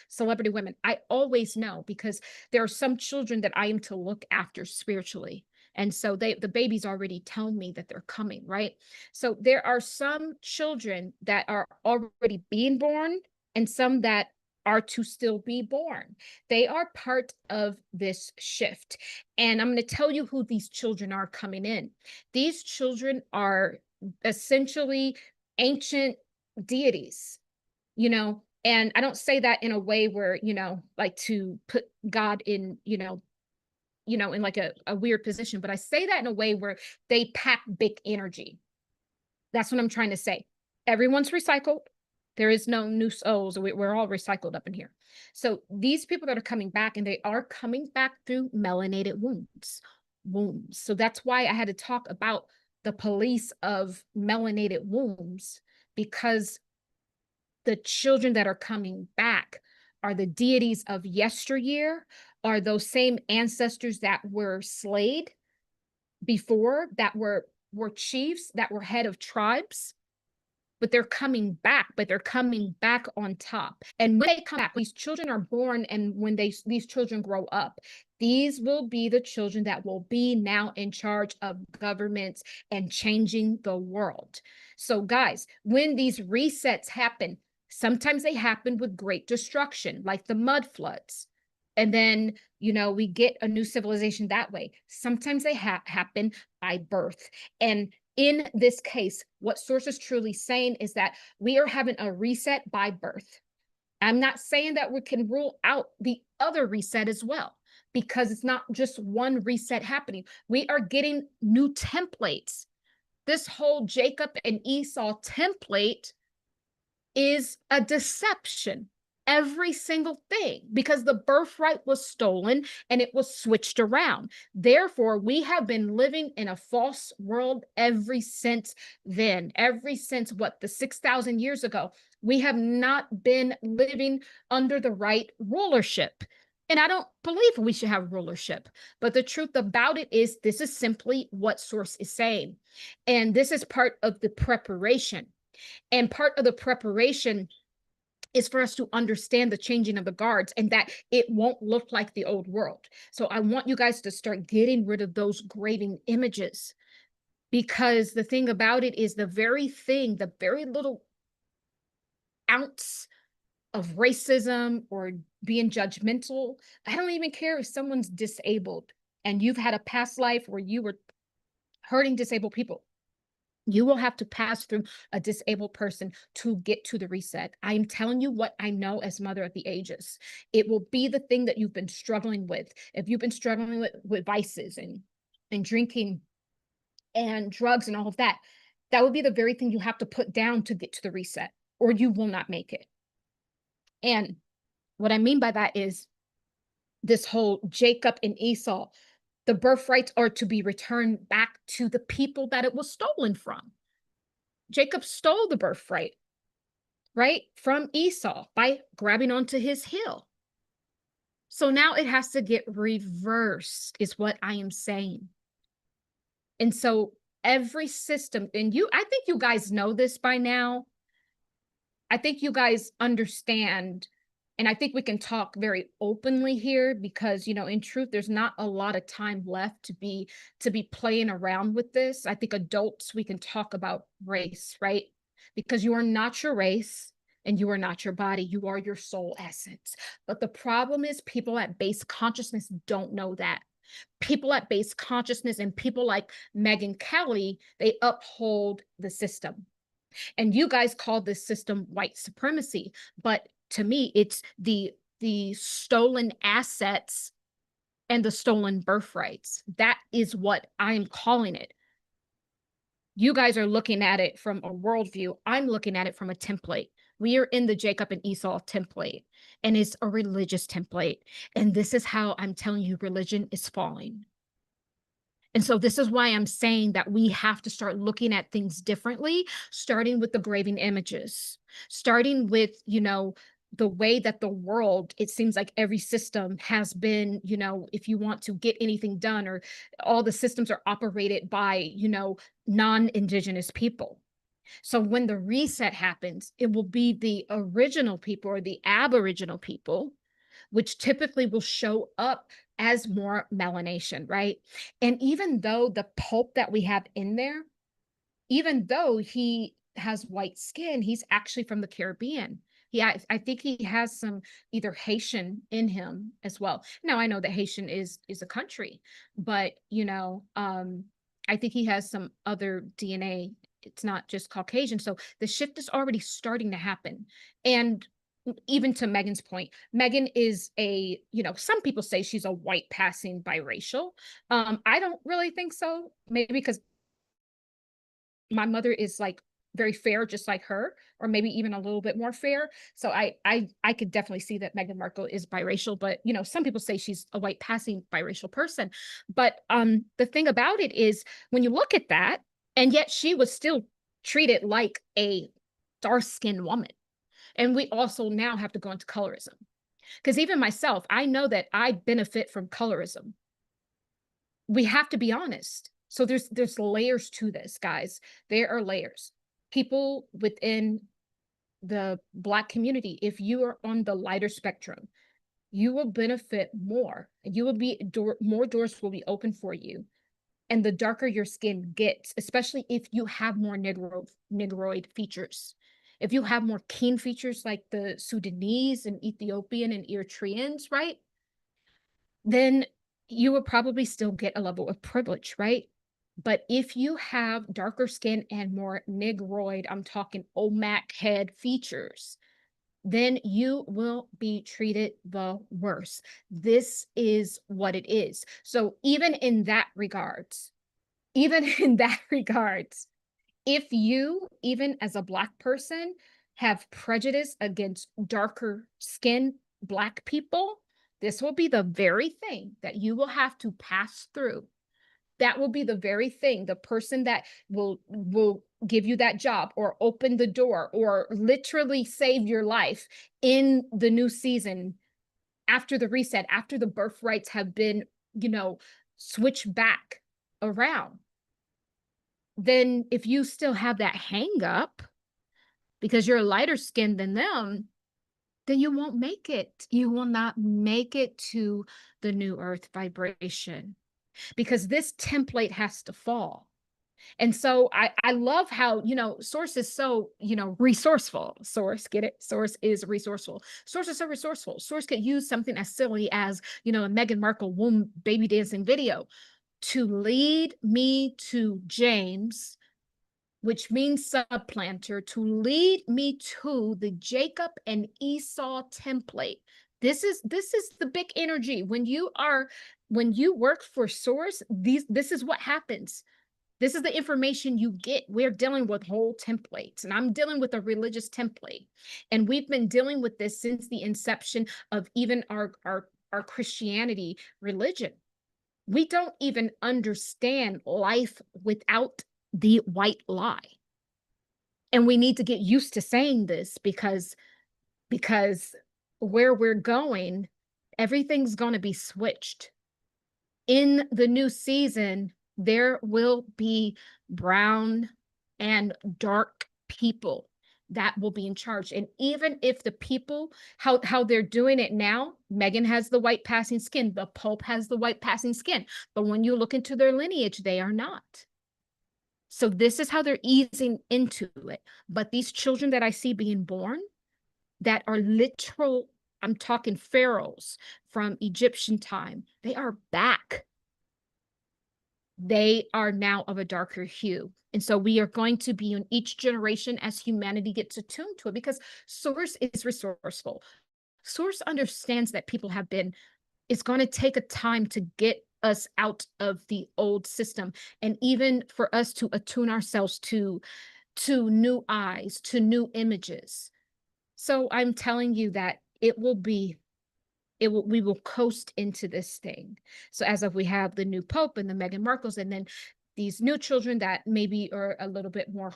celebrity women. I always know, because there are some children that I am to look after spiritually. And so the babies already tell me that they're coming, right? So there are some children that are already being born, and some that are to still be born. They are part of this shift. And I'm going to tell you who these children are coming in. These children are essentially ancient deities, and I don't say that in a way where, like to put God in, in like a weird position, but I say that in a way where they pack big energy. That's what I'm trying to say. Everyone's recycled. There is no new souls. We're all recycled up in here. So these people that are coming back, and they are coming back through melanated wombs. So that's why I had to talk about the police of melanated wombs, because the children that are coming back are the deities of yesteryear, are those same ancestors that were slayed before, that were chiefs, that were head of tribes, but they're coming back, but they're coming back on top. And when they come back, these children are born, and when these children grow up, these will be the children that will be now in charge of governments and changing the world. So guys, when these resets happen, sometimes they happen with great destruction, like the mud floods. And then, we get a new civilization that way. Sometimes they happen by birth. And in this case, what source is truly saying is that we are having a reset by birth. I'm not saying that we can rule out the other reset as well, because it's not just one reset happening. We are getting new templates. This whole Jacob and Esau template is a deception. Every single thing, because the birthright was stolen and it was switched around. Therefore, we have been living in a false world ever since then. Ever since the 6,000 years ago, we have not been living under the right rulership. And I don't believe we should have rulership. But the truth about it is, this is simply what source is saying. And this is part of the preparation. And part of the preparation is for us to understand the changing of the guards, and that it won't look like the old world. So I want you guys to start getting rid of those graven images, because the thing about it is, the very little ounce of racism or being judgmental, I don't even care if someone's disabled and you've had a past life where you were hurting disabled people. You will have to pass through a disabled person to get to the reset. I am telling you what I know as Mother of the Ages. It will be the thing that you've been struggling with. If you've been struggling with vices and drinking and drugs and all of that, that would be the very thing you have to put down to get to the reset, or you will not make it. And what I mean by that is, this whole Jacob and Esau, the birthrights are to be returned back to the people that it was stolen from. Jacob stole the birthright, right, from Esau by grabbing onto his heel. So now it has to get reversed, is what I am saying. And so every system, and I think you guys know this by now. I think you guys understand. And I think we can talk very openly here, because, in truth, there's not a lot of time left to be playing around with this. I think adults, we can talk about race, right? Because you are not your race and you are not your body. You are your soul essence. But the problem is, people at base consciousness don't know that. People at base consciousness and people like Meghan Kelly, they uphold the system. And you guys call this system white supremacy, but to me, it's the stolen assets and the stolen birthrights. That is what I'm calling it. You guys are looking at it from a worldview. I'm looking at it from a template. We are in the Jacob and Esau template, and it's a religious template. And this is how I'm telling you religion is falling. And so this is why I'm saying that we have to start looking at things differently, starting with the graven images, starting with, the way that the world, it seems like every system has been, if you want to get anything done, or all the systems are operated by, non-Indigenous people. So when the reset happens, it will be the original people or the Aboriginal people, which typically will show up as more melanation, right? And even though the Pope that we have in there, even though he has white skin, he's actually from the Caribbean. I think he has some either Haitian in him as well. Now, I know that Haitian is a country, but I think he has some other DNA. It's not just Caucasian. So the shift is already starting to happen. And even to Meghan's point, Meghan is some people say she's a white passing biracial. I don't really think so. Maybe because my mother is like very fair, just like her, or maybe even a little bit more fair. So I could definitely see that Meghan Markle is biracial, but you know, some people say she's a white passing biracial person. But the thing about it is when you look at that, and yet she was still treated like a dark-skinned woman. And we also now have to go into colorism. Because even myself, I know that I benefit from colorism. We have to be honest. So there's layers to this, guys. There are layers. People within the Black community, if you are on the lighter spectrum, you will benefit more. You will be more doors will be open for you. And the darker your skin gets, especially if you have more negroid features, if you have more keen features like the Sudanese and Ethiopian and Eritreans, right? Then you will probably still get a level of privilege, right? But if you have darker skin and more negroid, I'm talking Olmec head features, then you will be treated the worst. This is what it is. So even in that regards, even in that regards, if you, even as a Black person, have prejudice against darker skinned Black people, this will be the very thing that you will have to pass through. That will be the very thing, the person that will give you that job or open the door or literally save your life in the new season, after the reset, after the birthrights have been, you know, switched back around. Then if you still have that hang up because you're lighter skinned than them, then you won't make it. You will not make it to the new earth vibration because this template has to fall. And so I love how, you know, Source is so, you know, resourceful. Source, get it? Source is resourceful. Source is so resourceful. Source could use something as silly as, you know, a Meghan Markle womb baby dancing video to lead me to James, which means supplanter, to lead me to the Jacob and Esau template. This is the big energy. When you work for Source, this is what happens. This is the information you get. We're dealing with whole templates, and I'm dealing with a religious template. And we've been dealing with this since the inception of even our Christianity religion. We don't even understand life without the white lie. And we need to get used to saying this because where we're going, everything's going to be switched. In the new season, there will be brown and dark people that will be in charge. And even if the people, how they're doing it now, Meghan has the white passing skin, the Pope has the white passing skin. But when you look into their lineage, they are not. So this is how they're easing into it. But these children that I see being born that are literal, I'm talking pharaohs from Egyptian time, they are back. They are now of a darker hue. And so we are going to be in each generation as humanity gets attuned to it, because Source is resourceful. Source understands that people have been, it's going to take a time to get us out of the old system, and even for us to attune ourselves to new eyes, to new images. So I'm telling you that we will coast into this thing. So as if we have the new Pope and the Meghan Markles, and then these new children that maybe are a little bit more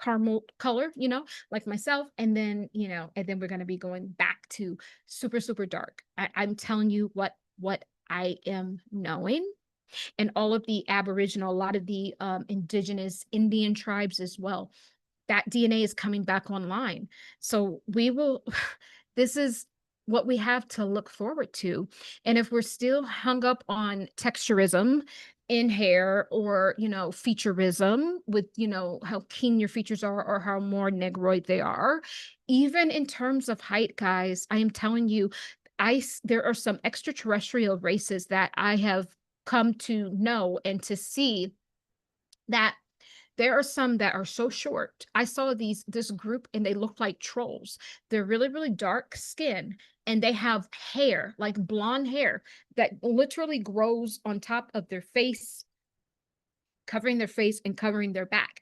caramel color, you know, like myself, and then, you know, and then we're going to be going back to super, super dark. I'm telling you what I am knowing. And all of the Aboriginal, a lot of the indigenous Indian tribes as well, that DNA is coming back online. So we will, this is what we have to look forward to. And if we're still hung up on texturism in hair, or, you know, featureism with, you know, how keen your features are or how more negroid they are, even in terms of height, guys, I am telling you, there are some extraterrestrial races that I have come to know and to see that there are some that are so short. I saw this group and they look like trolls. They're really, really dark skin, and they have hair, like blonde hair, that literally grows on top of their face, covering their face and covering their back.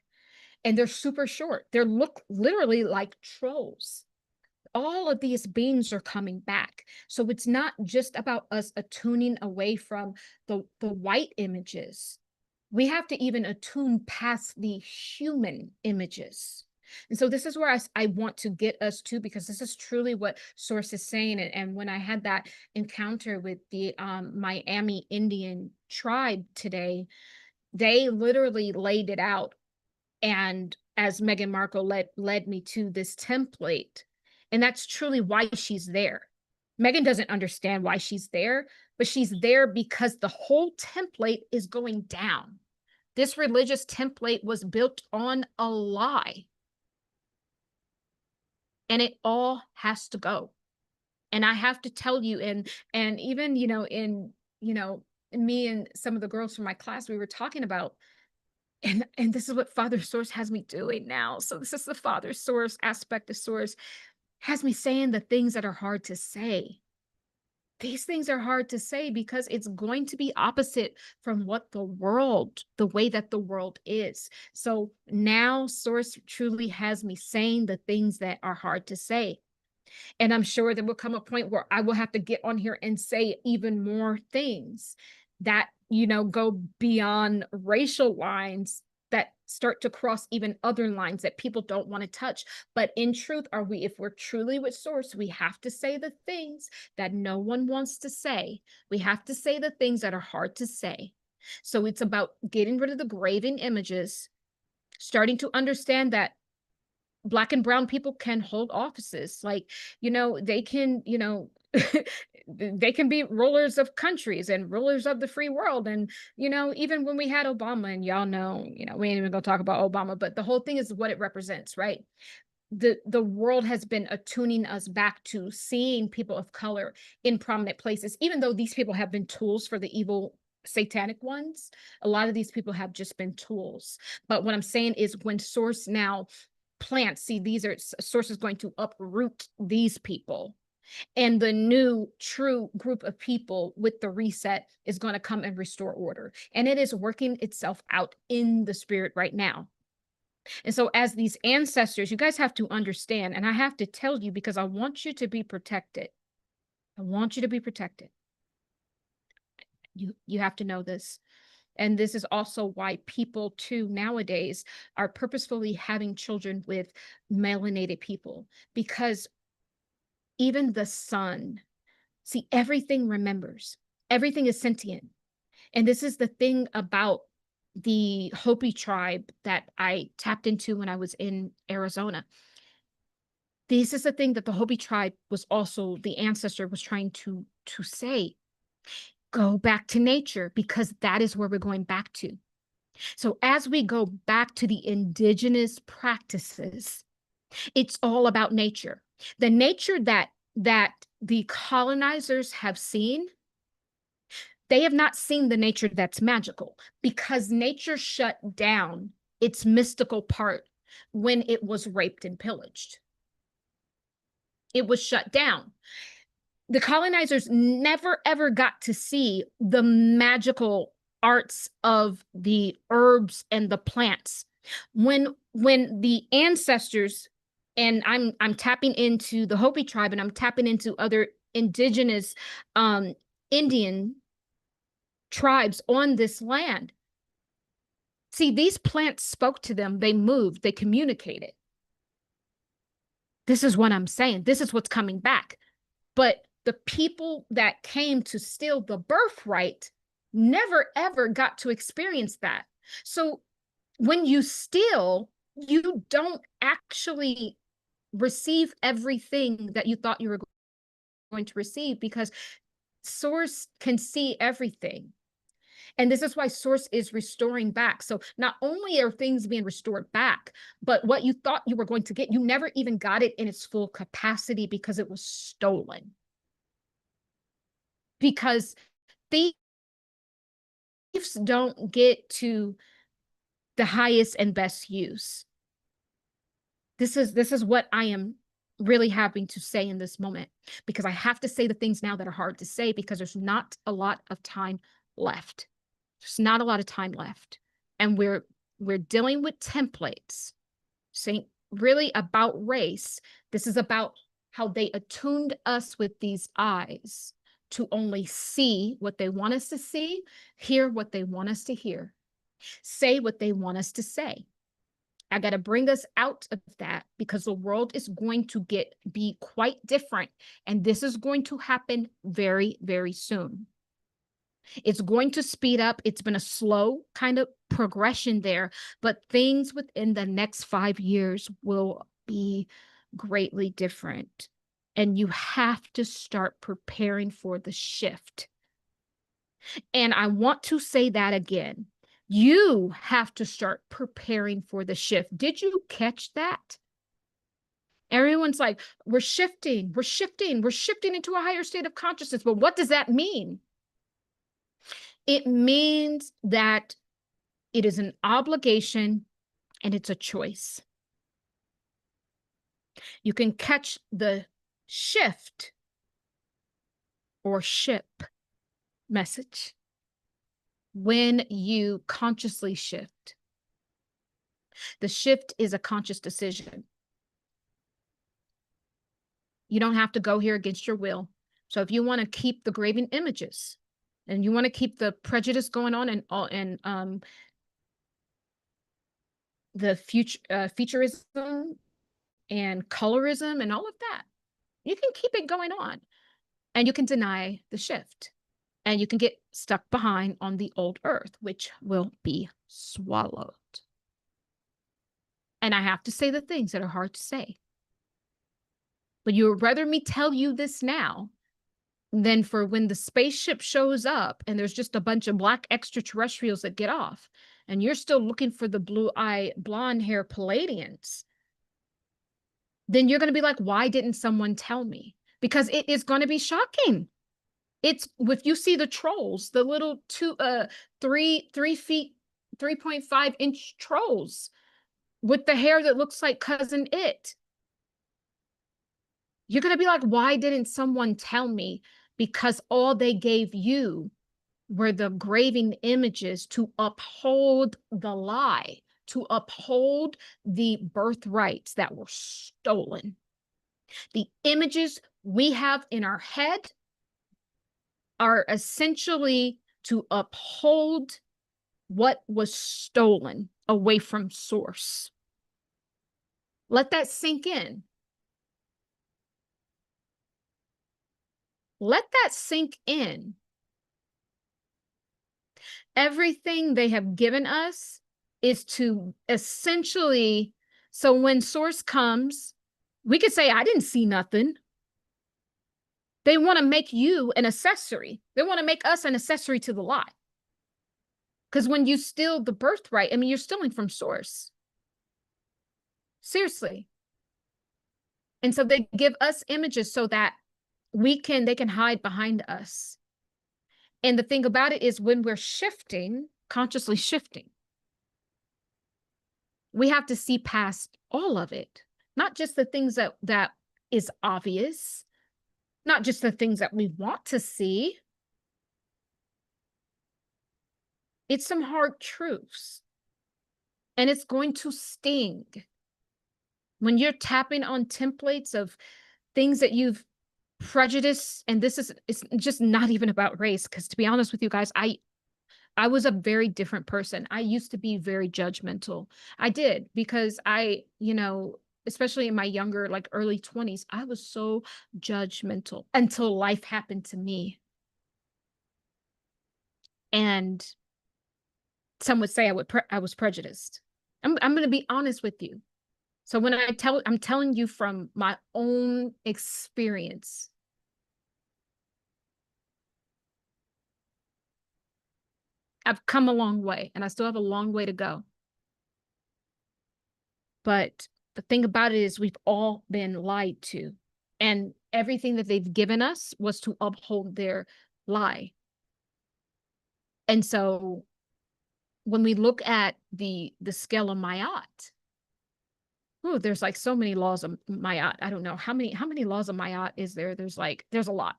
and they're super short. They look literally like trolls. All of these beings are coming back. So it's not just about us attuning away from the white images. We have to even attune past the human images. And so this is where I want to get us to, because this is truly what Source is saying. And when I had that encounter with the Miami Indian tribe today, they literally laid it out. And as Meghan Markle led me to this template, and that's truly why she's there. Meghan doesn't understand why she's there, but she's there because the whole template is going down. This religious template was built on a lie. And it all has to go. And I have to tell you, and even, me and some of the girls from my class, we were talking about, and this is what Father Source has me doing now. So this is the Father Source aspect of Source, has me saying the things that are hard to say. These things are hard to say because it's going to be opposite from what the way that the world is. So now Source truly has me saying the things that are hard to say. And I'm sure there will come a point where I will have to get on here and say even more things that, go beyond racial lines, that start to cross even other lines that people don't want to touch. But in truth, if we're truly with Source, we have to say the things that no one wants to say. We have to say the things that are hard to say. So it's about getting rid of the graven images, starting to understand that Black and brown people can hold offices. Like, they can, they can be rulers of countries and rulers of the free world. And, even when we had Obama, and y'all know, we ain't even gonna talk about Obama, but the whole thing is what it represents, right? The world has been attuning us back to seeing people of color in prominent places, even though these people have been tools for the evil satanic ones. A lot of these people have just been tools. But what I'm saying is, when Source now plants, see, these are Sources going to uproot these people, and the new true group of people with the reset is going to come and restore order, and it is working itself out in the spirit right now. And so as these ancestors, you guys have to understand, and I have to tell you because I want you to be protected. I want you to be protected. You have to know this. And this is also why people too nowadays are purposefully having children with melanated people, because even the sun, see, everything remembers, everything is sentient. And this is the thing about the Hopi tribe that I tapped into when I was in Arizona. This is the thing that the Hopi tribe was also, the ancestor was trying to say. Go back to nature, because that is where we're going back to. So as we go back to the indigenous practices, it's all about nature. The nature that the colonizers have seen, they have not seen the nature that's magical, because nature shut down its mystical part when it was raped and pillaged. It was shut down. The colonizers never ever got to see the magical arts of the herbs and the plants. When the ancestors, and I'm tapping into the Hopi tribe, and I'm tapping into other indigenous Indian tribes on this land. See, these plants spoke to them, they moved, they communicated. This is what I'm saying. This is what's coming back. But the people that came to steal the birthright never ever got to experience that. So when you steal, you don't actually receive everything that you thought you were going to receive, because Source can see everything. And this is why Source is restoring back. So not only are things being restored back, but what you thought you were going to get, you never even got it in its full capacity because it was stolen. Because thieves don't get to the highest and best use. This is what I am really having to say in this moment, because I have to say the things now that are hard to say, because there's not a lot of time left. There's not a lot of time left. And we're we're dealing with templates. Saying really about race. This is about how they attuned us with these eyes to only see what they want us to see, hear what they want us to hear, say what they want us to say. I got to bring us out of that because the world is going to be quite different. And this is going to happen very, very soon. It's going to speed up. It's been a slow kind of progression there, but things within the next 5 years will be greatly different. And you have to start preparing for the shift. And I want to say that again. You have to start preparing for the shift. Did you catch that? Everyone's like, we're shifting into a higher state of consciousness. But what does that mean? It means that it is an obligation and it's a choice. You can catch the shift or ship message when you consciously shift. The shift is a conscious decision. You don't have to go here against your will. So if you want to keep the graven images and you want to keep the prejudice going on and the futurism and colorism and all of that, you can keep it going on and you can deny the shift and you can get stuck behind on the old earth, which will be swallowed. And I have to say the things that are hard to say. But you would rather me tell you this now than for when the spaceship shows up and there's just a bunch of black extraterrestrials that get off and you're still looking for the blue-eye, blonde-hair Palladians. Then you're going to be like, why didn't someone tell me? Because it is going to be shocking. It's if you see the trolls, the little 3 feet, 3.5-inch trolls with the hair that looks like Cousin It. You're going to be like, why didn't someone tell me? Because all they gave you were the graven images to uphold the lie, to uphold the birthrights that were stolen. The images we have in our head are essentially to uphold what was stolen away from source. Let that sink in. Let that sink in. Everything they have given us is to essentially, so when source comes, we could say, I didn't see nothing. They want to make you an accessory. They want to make us an accessory to the lie. Because when you steal the birthright, I mean, you're stealing from source. Seriously. And so they give us images so that they can hide behind us. And the thing about it is when we're shifting, consciously shifting, we have to see past all of it, not just the things that is obvious, not just the things that we want to see. It's some hard truths. And it's going to sting. When you're tapping on templates of things that you've prejudiced, and it's just not even about race, because to be honest with you guys, I was a very different person. I used to be very judgmental. I did, because especially in my younger, like early 20s, I was so judgmental until life happened to me. And some would say I was prejudiced. I'm going to be honest with you. So when I'm telling you from my own experience. I've come a long way and I still have a long way to go. But the thing about it is we've all been lied to, and everything that they've given us was to uphold their lie. And so when we look at the scale of Ma'at, there's like so many laws of Ma'at. I don't know how many laws of Ma'at is there. There's a lot.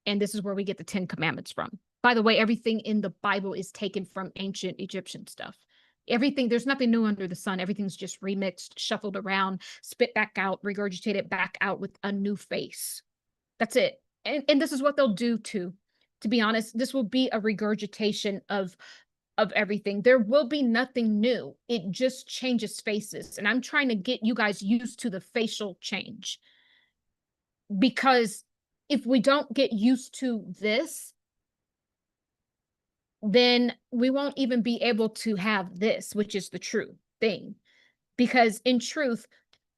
And this is where we get the 10 Commandments from. By the way, everything in the Bible is taken from ancient Egyptian stuff. Everything, there's nothing new under the sun. Everything's just remixed, shuffled around, spit back out, regurgitated back out with a new face. That's it. And this is what they'll do too. To be honest, this will be a regurgitation of everything. There will be nothing new. It just changes faces. And I'm trying to get you guys used to the facial change. Because if we don't get used to this, then we won't even be able to have this, which is the true thing. Because in truth,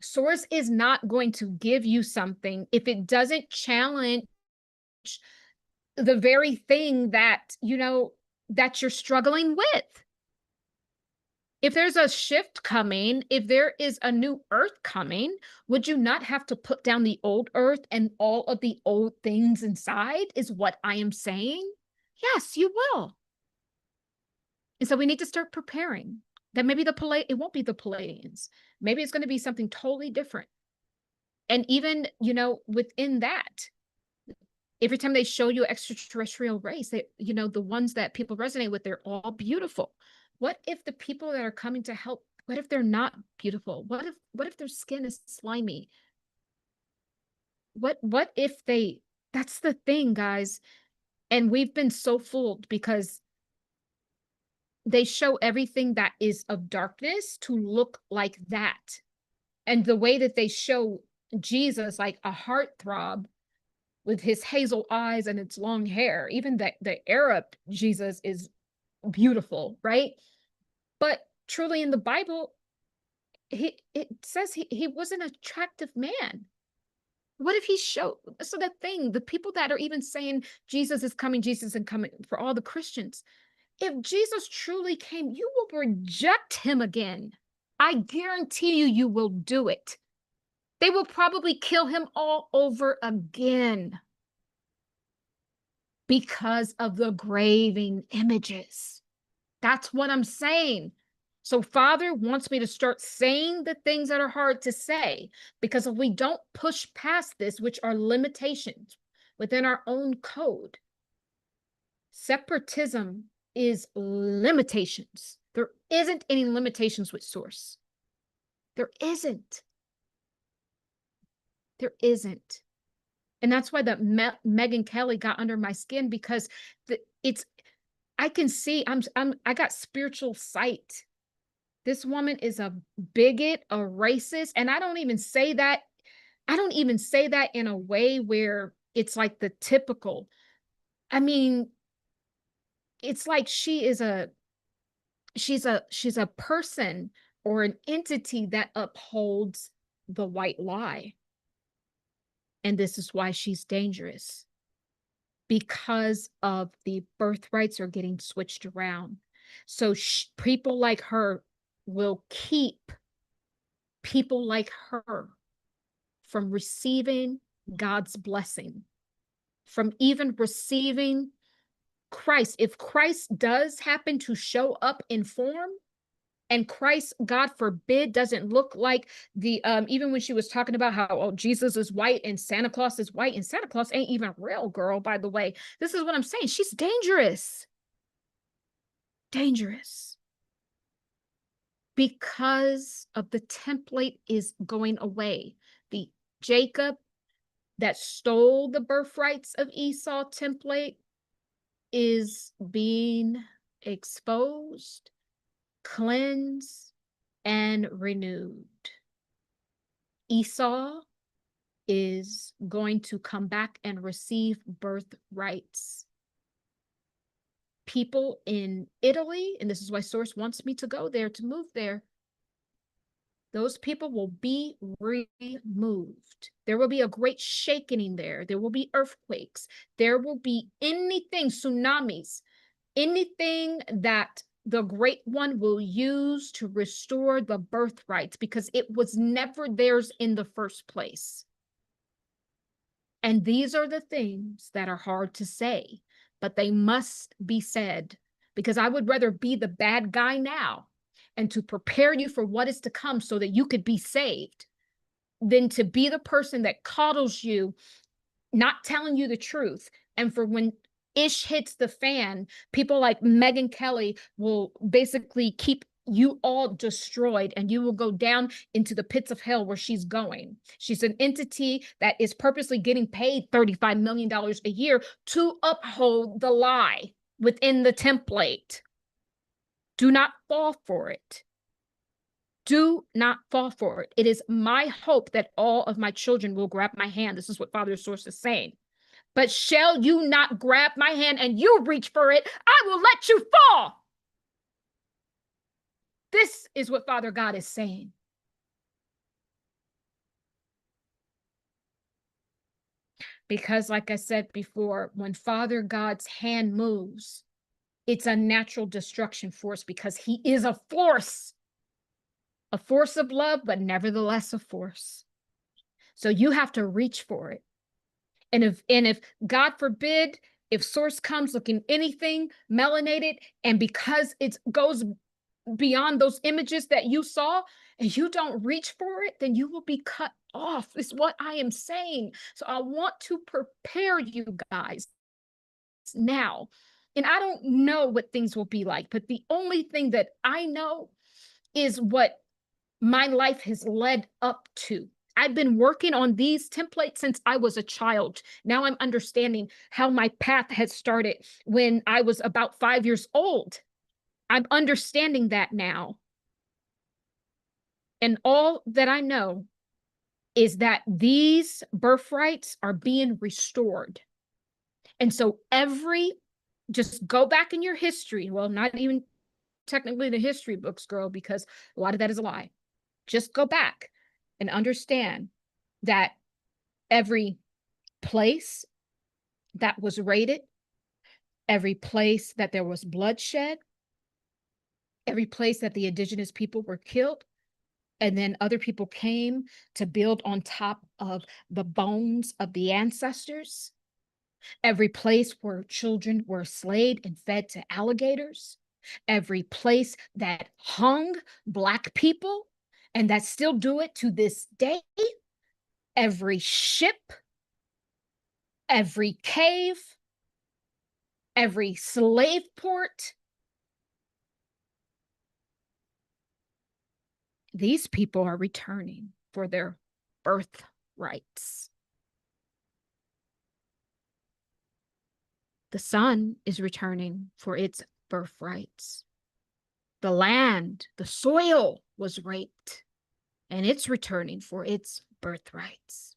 Source is not going to give you something if it doesn't challenge the very thing that, you know, that you're struggling with. If there's a shift coming, if there is a new earth coming, would you not have to put down the old earth and all of the old things inside, is what I am saying? Yes, you will. And so we need to start preparing that maybe it won't be the Palladians. Maybe it's going to be something totally different. And even, you know, within that, every time they show you extraterrestrial race, they, you know, the ones that people resonate with, they're all beautiful. What if the people that are coming to help, what if they're not beautiful? What if their skin is slimy? What if they, that's the thing, guys. And we've been so fooled because they show everything that is of darkness to look like that. And the way that they show Jesus, like a heartthrob with his hazel eyes and its long hair, even the Arab Jesus is beautiful, right? But truly in the Bible, it says he was an attractive man. What if he showed? So the thing, the people that are even saying Jesus is coming for all the Christians, if Jesus truly came, you will reject him again. I guarantee you, you will do it. They will probably kill him all over again because of the graving images. That's what I'm saying. So Father wants me to start saying the things that are hard to say, because if we don't push past this, which are limitations within our own code, separatism is limitations. There isn't any limitations with Source. There isn't. There isn't. And that's why that Meghan Kelly got under my skin, because I can see I got spiritual sight. This woman is a bigot, a racist, and I don't even say that in a way where it's like the typical. I mean, it's like she's a person or an entity that upholds the white lie. And this is why she's dangerous, because of the birthrights are getting switched around. So people like her will keep people like her from receiving God's blessing, from even receiving Christ. If Christ does happen to show up in form, and Christ, God forbid, doesn't look like the, even when she was talking about how Jesus is white and Santa Claus is white, and Santa Claus ain't even real, girl, by the way. This is what I'm saying. She's dangerous. Dangerous. Because of the template is going away. The Jacob that stole the birthrights of Esau template is being exposed, cleansed, and renewed. Esau is going to come back and receive birthrights. People in Italy, and this is why Source wants me to go there, to move there, those people will be removed. There will be a great shaking there. There will be earthquakes. There will be anything, tsunamis, anything that the Great One will use to restore the birthrights, because it was never theirs in the first place. And these are the things that are hard to say, but they must be said, because I would rather be the bad guy now and to prepare you for what is to come so that you could be saved, than to be the person that coddles you, not telling you the truth. And for when ish hits the fan, people like Meghan Kelly will basically keep you all destroyed, and you will go down into the pits of hell where she's going. She's an entity that is purposely getting paid $35 million a year to uphold the lie within the template. Do not fall for it. Do not fall for it. It is my hope that all of my children will grab my hand. This is what Father Source is saying. But shall you not grab my hand and you reach for it, I will let you fall. This is what Father God is saying. Because, like I said before, when Father God's hand moves, it's a natural destruction force, because he is a force of love, but nevertheless a force. So you have to reach for it. And if God forbid, if Source comes looking anything melanated, and because it goes beyond those images that you saw, and you don't reach for it, then you will be cut off, is what I am saying. So I want to prepare you guys now. And I don't know what things will be like, but the only thing that I know is what my life has led up to. I've been working on these templates since I was a child. Now I'm understanding how my path had started when I was about 5 years old. I'm understanding that now. And all that I know is that these birthrights are being restored. And so just go back in your history. Well, not even technically the history books, girl, because a lot of that is a lie. Just go back and understand that every place that was raided, every place that there was bloodshed, every place that the indigenous people were killed, and then other people came to build on top of the bones of the ancestors, every place where children were slayed and fed to alligators, every place that hung Black people, and that still do it to this day, every ship, every cave, every slave port. These people are returning for their birthrights. The sun is returning for its birthrights. The land, the soil was raped, and it's returning for its birthrights.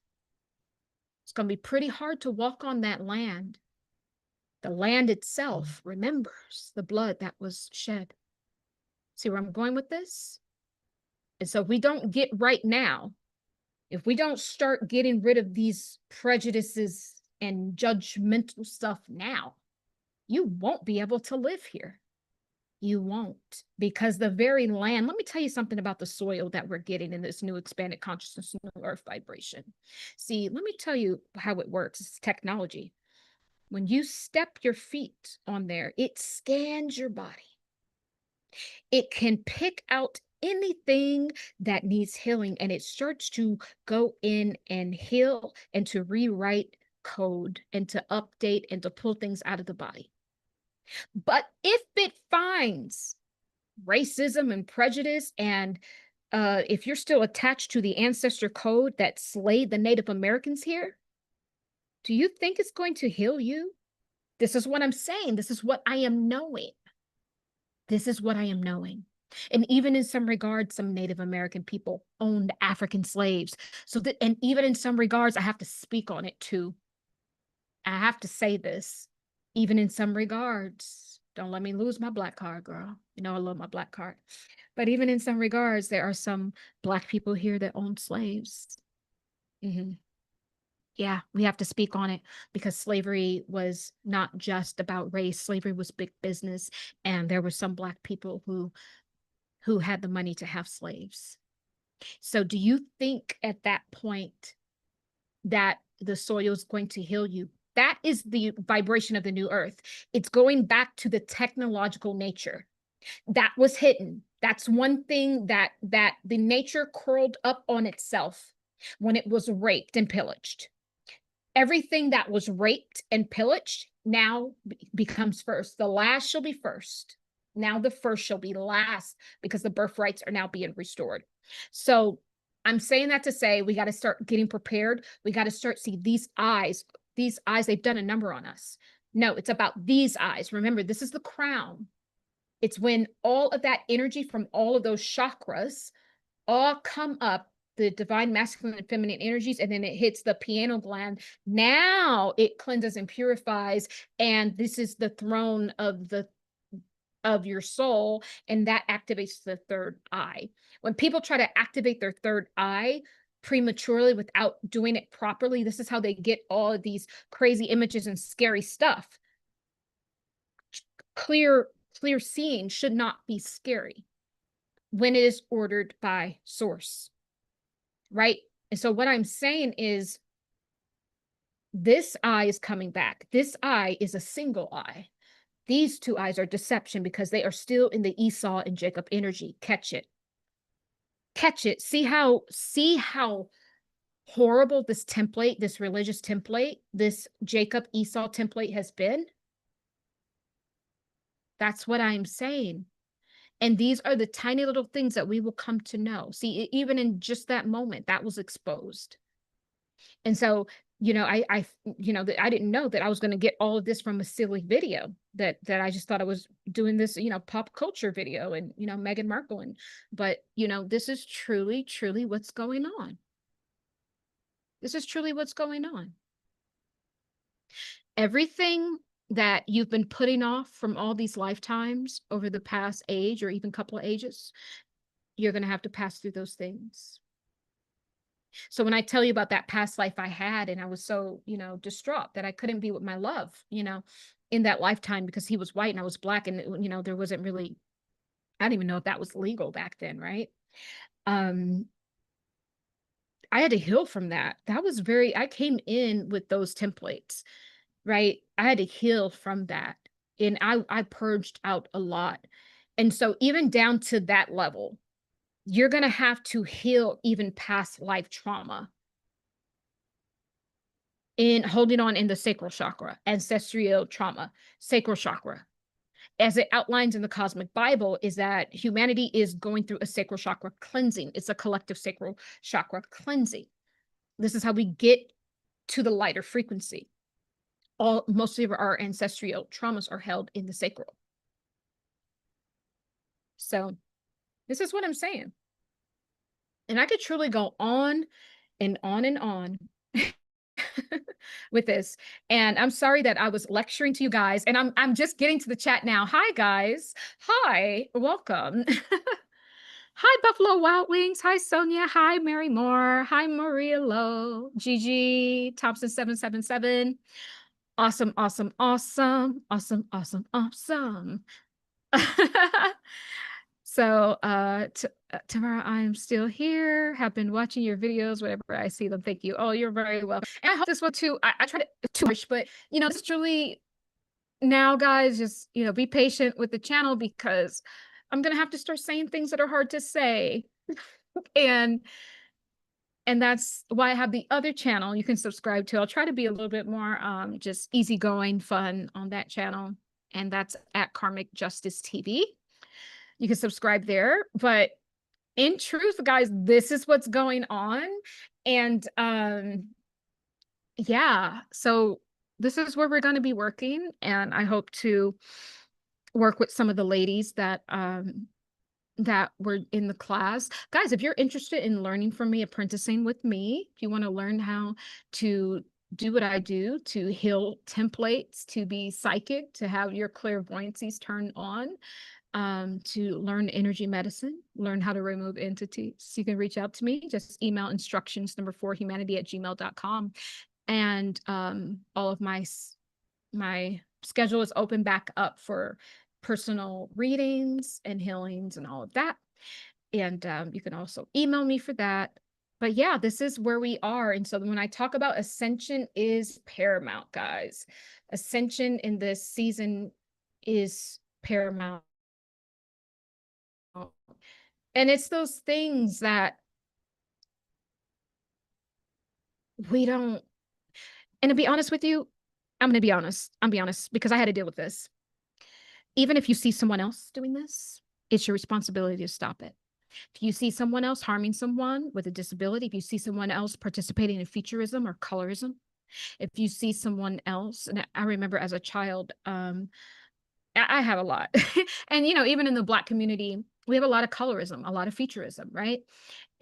It's going to be pretty hard to walk on that land. The land itself remembers the blood that was shed. See where I'm going with this? And so if we don't get right now, if we don't start getting rid of these prejudices and judgmental stuff now, you won't be able to live here. You won't, because the very land, let me tell you something about the soil that we're getting in this new expanded consciousness, new earth vibration. See, let me tell you how it works. It's technology. When you step your feet on there, it scans your body. It can pick out anything that needs healing, and it starts to go in and heal and to rewrite code and to update and to pull things out of the body. But if it finds racism and prejudice, and if you're still attached to the ancestor code that slayed the Native Americans here, do you think it's going to heal you? This is what I'm saying. This is what I am knowing. This is what I am knowing. And even in some regards, some Native American people owned African slaves. So that, and even in some regards, I have to speak on it too. I have to say this. Even in some regards, don't let me lose my Black card, girl. You know I love my Black card. But even in some regards, there are some Black people here that own slaves. Yeah, we have to speak on it, because slavery was not just about race. Slavery was big business, and there were some Black people who had the money to have slaves. So do you think at that point that the soil is going to heal you? That is the vibration of the new earth. It's going back to the technological nature that was hidden. That's one thing that the nature curled up on itself when it was raped and pillaged. Everything that was raped and pillaged now becomes first. The last shall be first. Now the first shall be last, because the birthrights are now being restored. So I'm saying that to say we got to start getting prepared. We got to start see these eyes, they've done a number on us. No, it's about these eyes. Remember, this is the crown. It's when all of that energy from all of those chakras all come up, the divine masculine and feminine energies, and then it hits the pineal gland. Now it cleanses and purifies, and this is the throne of your soul, and that activates the third eye. When people try to activate their third eye prematurely without doing it properly, this is how they get all of these crazy images and scary stuff. Clear seeing should not be scary when it is ordered by source, right? And so what I'm saying is, this eye is coming back. This eye is a single eye. These two eyes are deception, because they are still in the Esau and Jacob energy. Catch it. Catch it. See how horrible this template, this religious template, this Jacob Esau template has been? That's what I'm saying. And these are the tiny little things that we will come to know. See, even in just that moment, that was exposed. And so, I didn't know that I was going to get all of this from a silly video, that I just thought I was doing this, pop culture video, and, Meghan Markle. But, this is truly, truly what's going on. This is truly what's going on. Everything that you've been putting off from all these lifetimes over the past age, or even couple of ages, you're going to have to pass through those things. So when I tell you about that past life I had, and I was so, distraught that I couldn't be with my love, in that lifetime, because he was white and I was black, and, there wasn't really, I don't even know if that was legal back then, right? I had to heal from that. I came in with those templates, right? I had to heal from that. And I purged out a lot. And so even down to that level, you're going to have to heal even past life trauma in holding on in the sacral chakra, ancestral trauma, sacral chakra. As it outlines in the Cosmic Bible, is that humanity is going through a sacral chakra cleansing. It's a collective sacral chakra cleansing. This is how we get to the lighter frequency. Most of our ancestral traumas are held in the sacral. So this is what I'm saying. And I could truly go on and on and on with this. And I'm sorry that I was lecturing to you guys, and I'm just getting to the chat now. Hi guys. Hi, welcome. Hi Buffalo Wild Wings. Hi Sonia. Hi Mary Moore. Hi Maria Lowe. Gigi Thompson 777. Awesome, awesome, awesome, awesome, awesome, awesome. So, Tamara, I'm still here, have been watching your videos whenever I see them. Thank you. Oh, you're very welcome. And I hope this one too. I try to push, but it's truly, now guys, just, be patient with the channel, because I'm going to have to start saying things that are hard to say. And that's why I have the other channel you can subscribe to. I'll try to be a little bit more just easygoing, fun on that channel. And that's at Karmic Justice TV. You can subscribe there. But in truth, guys, this is what's going on. And yeah, so this is where we're going to be working. And I hope to work with some of the ladies that were in the class. Guys, if you're interested in learning from me, apprenticing with me, if you want to learn how to do what I do, to heal templates, to be psychic, to have your clairvoyancies turned on, to learn energy medicine, learn how to remove entities, you can reach out to me. Just email instructions #4humanity@gmail.com. And all of my schedule is open back up for personal readings and healings and all of that. And you can also email me for that. But yeah, this is where we are. And so when I talk about ascension is paramount, guys. Ascension in this season is paramount. And it's those things that we don't, and to be honest with you, I'm going to be honest. I'm be honest, because I had to deal with this. even if you see someone else doing this, it's your responsibility to stop it. If you see someone else harming someone with a disability, if you see someone else participating in featureism or colorism, if you see someone else, and I remember as a child, I have a lot. And, even in the Black community, we have a lot of colorism, a lot of featureism, right?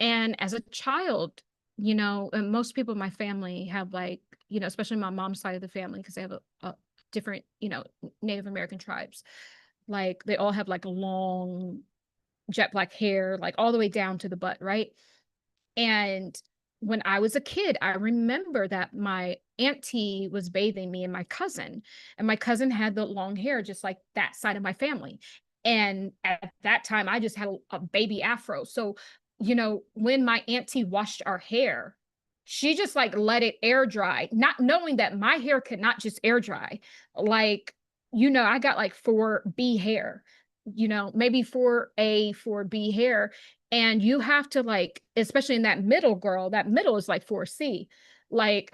And as a child, and most people in my family have like, especially my mom's side of the family, because they have a different, Native American tribes. Like they all have like long jet black hair, like all the way down to the butt, right? And when I was a kid, I remember that my auntie was bathing me and my cousin had the long hair, just like that side of my family. And at that time, I just had a baby afro. So, when my auntie washed our hair, she just like let it air dry, not knowing that my hair could not just air dry. Like, I got like 4B hair, maybe 4A, 4B hair. And you have to like, especially in that middle girl, that middle is like 4C. Like,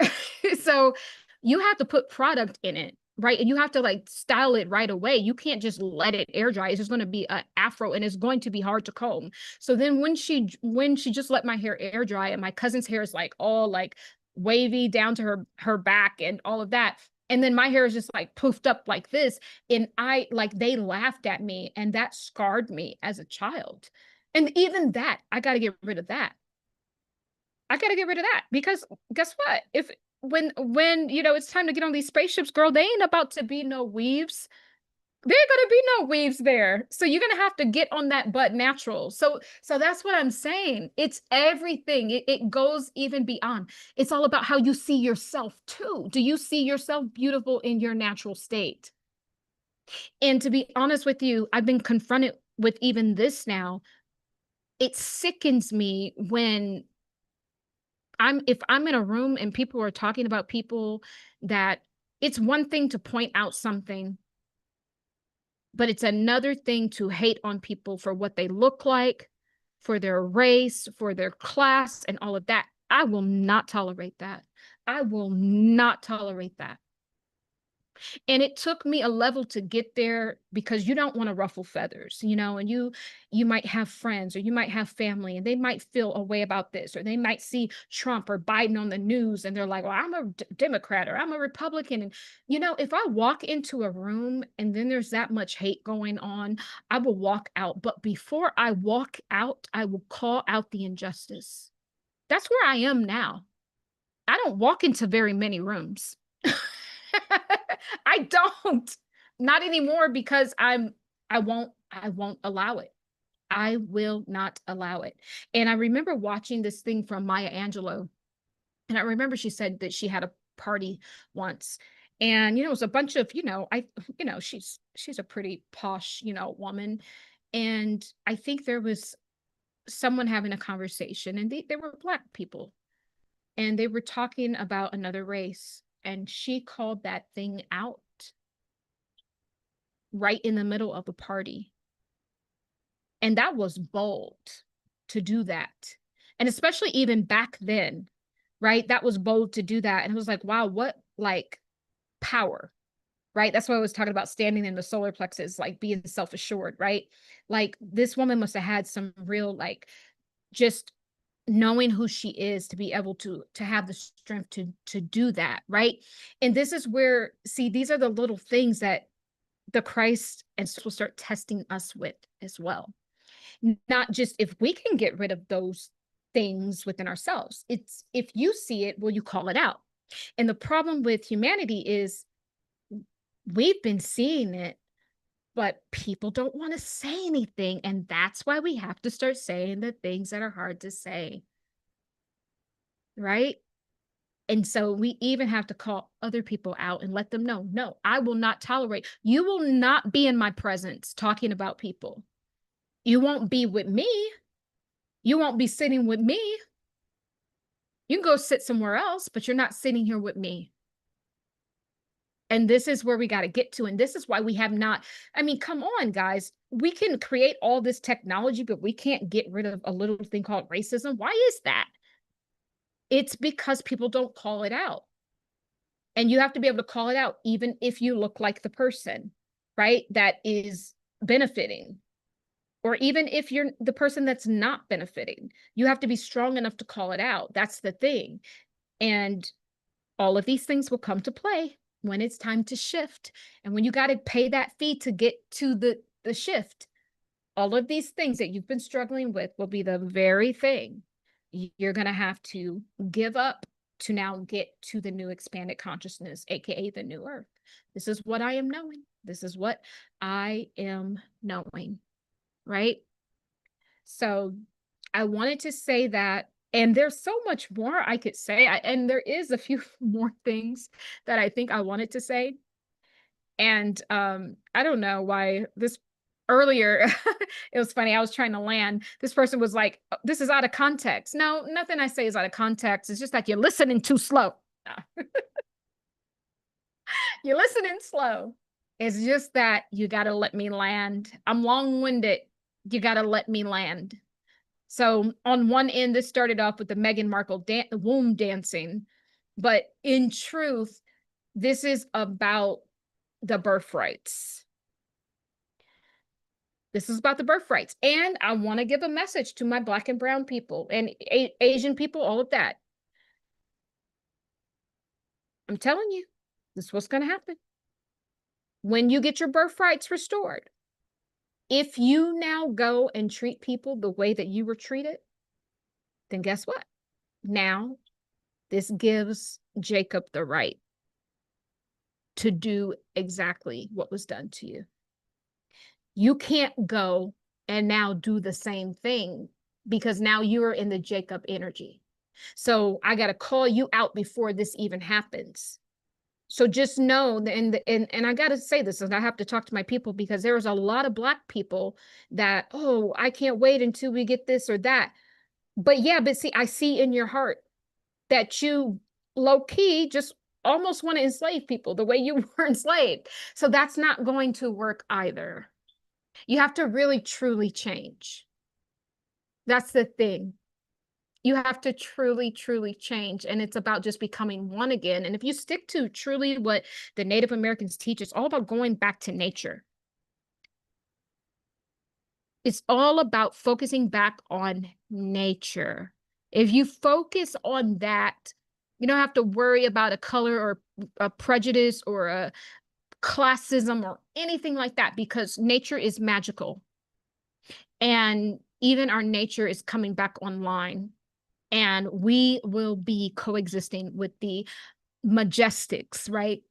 so you have to put product in it, right? And you have to like style it right away. You can't just let it air dry. It's just going to be an afro and it's going to be hard to comb. So then when she just let my hair air dry and my cousin's hair is like all like wavy down to her back and all of that. And then my hair is just like poofed up like this. And they laughed at me and that scarred me as a child. And even that, I got to get rid of that. I got to get rid of that because guess what? If when it's time to get on these spaceships, girl, they ain't about to be no weaves. There ain't gonna be no weaves there. So you're gonna have to get on that butt natural. So that's what I'm saying. It's everything. It goes even beyond. It's all about how you see yourself too. Do you see yourself beautiful in your natural state? And to be honest with you, I've been confronted with even this now. It sickens me when if I'm in a room and people are talking about people that it's one thing to point out something, but it's another thing to hate on people for what they look like, for their race, for their class, and all of that. I will not tolerate that. I will not tolerate that. And it took me a level to get there because you don't want to ruffle feathers, and you might have friends or you might have family and they might feel a way about this, or they might see Trump or Biden on the news and they're like, well, I'm a Democrat or I'm a Republican. And if I walk into a room and then there's that much hate going on, I will walk out. But before I walk out, I will call out the injustice. That's where I am now. I don't walk into very many rooms. I don't. Not anymore because I won't allow it. I will not allow it. And I remember watching this thing from Maya Angelou. And I remember she said that she had a party once. And it was a bunch of, she's a pretty posh, woman. And I think there was someone having a conversation and they were Black people and they were talking about another race. And she called that thing out right in the middle of the party. And that was bold to do that. And especially even back then, right? That was bold to do that. And it was like, wow, what like power, right? That's why I was talking about standing in the solar plexus, like being self-assured, right? Like this woman must have had some real, like, just knowing who she is to be able to have the strength to do that, right? And this is where, see, these are the little things that the Christ and will start testing us with as well. Not just if we can get rid of those things within ourselves. It's if you see it, will you call it out? And the problem with humanity is we've been seeing it, but people don't want to say anything. And that's why we have to start saying the things that are hard to say. Right? And so we even have to call other people out and let them know, no, I will not tolerate. You will not be in my presence talking about people. You won't be with me. You won't be sitting with me. You can go sit somewhere else, but you're not sitting here with me. And this is where we got to get to. And this is why we have not, I mean, come on, guys. We can create all this technology, but we can't get rid of a little thing called racism. Why is that? It's because people don't call it out. And you have to be able to call it out, even if you look like the person, right, that is benefiting. Or even if you're the person that's not benefiting, you have to be strong enough to call it out. That's the thing. And all of these things will come to play when it's time to shift. And when you got to pay that fee to get to the shift, all of these things that you've been struggling with will be the very thing you're going to have to give up to now get to the new expanded consciousness, aka the new earth. This is what I am knowing. This is what I am knowing, right? So I wanted to say that, and there's so much more I could say, and there is a few more things that I think I wanted to say. And I don't know why this earlier, it was funny. I was trying to land. This person was like, "Oh, this is out of context." No, nothing I say is out of context. It's just that you're listening too slow. You're listening slow. It's just that you got to let me land. I'm long-winded. You got to let me land. So on one end, this started off with the Meghan Markle womb dancing. But in truth, this is about the birthrights. This is about the birthrights. And I want to give a message to my Black and brown people and Asian people, all of that. I'm telling you, this is what's going to happen. When you get your birthrights restored, if you now go and treat people the way that you were treated, then guess what? Now, this gives Jacob the right to do exactly what was done to you. You can't go and now do the same thing because now you're in the Jacob energy. So I got to call you out before this even happens. So just know, and I got to say this, and I have to talk to my people because there's a lot of Black people that, oh, I can't wait until we get this or that. But yeah, but see, I see in your heart that you low key just almost want to enslave people the way you were enslaved. So that's not going to work either. You have to really, truly change. That's the thing. You have to truly, truly change. And it's about just becoming one again. And if you stick to truly what the Native Americans teach, it's all about going back to nature. It's all about focusing back on nature. If you focus on that, you don't have to worry about a color or a prejudice or a classism or anything like that, because nature is magical. And even our nature is coming back online. And we will be coexisting with the majestics, right,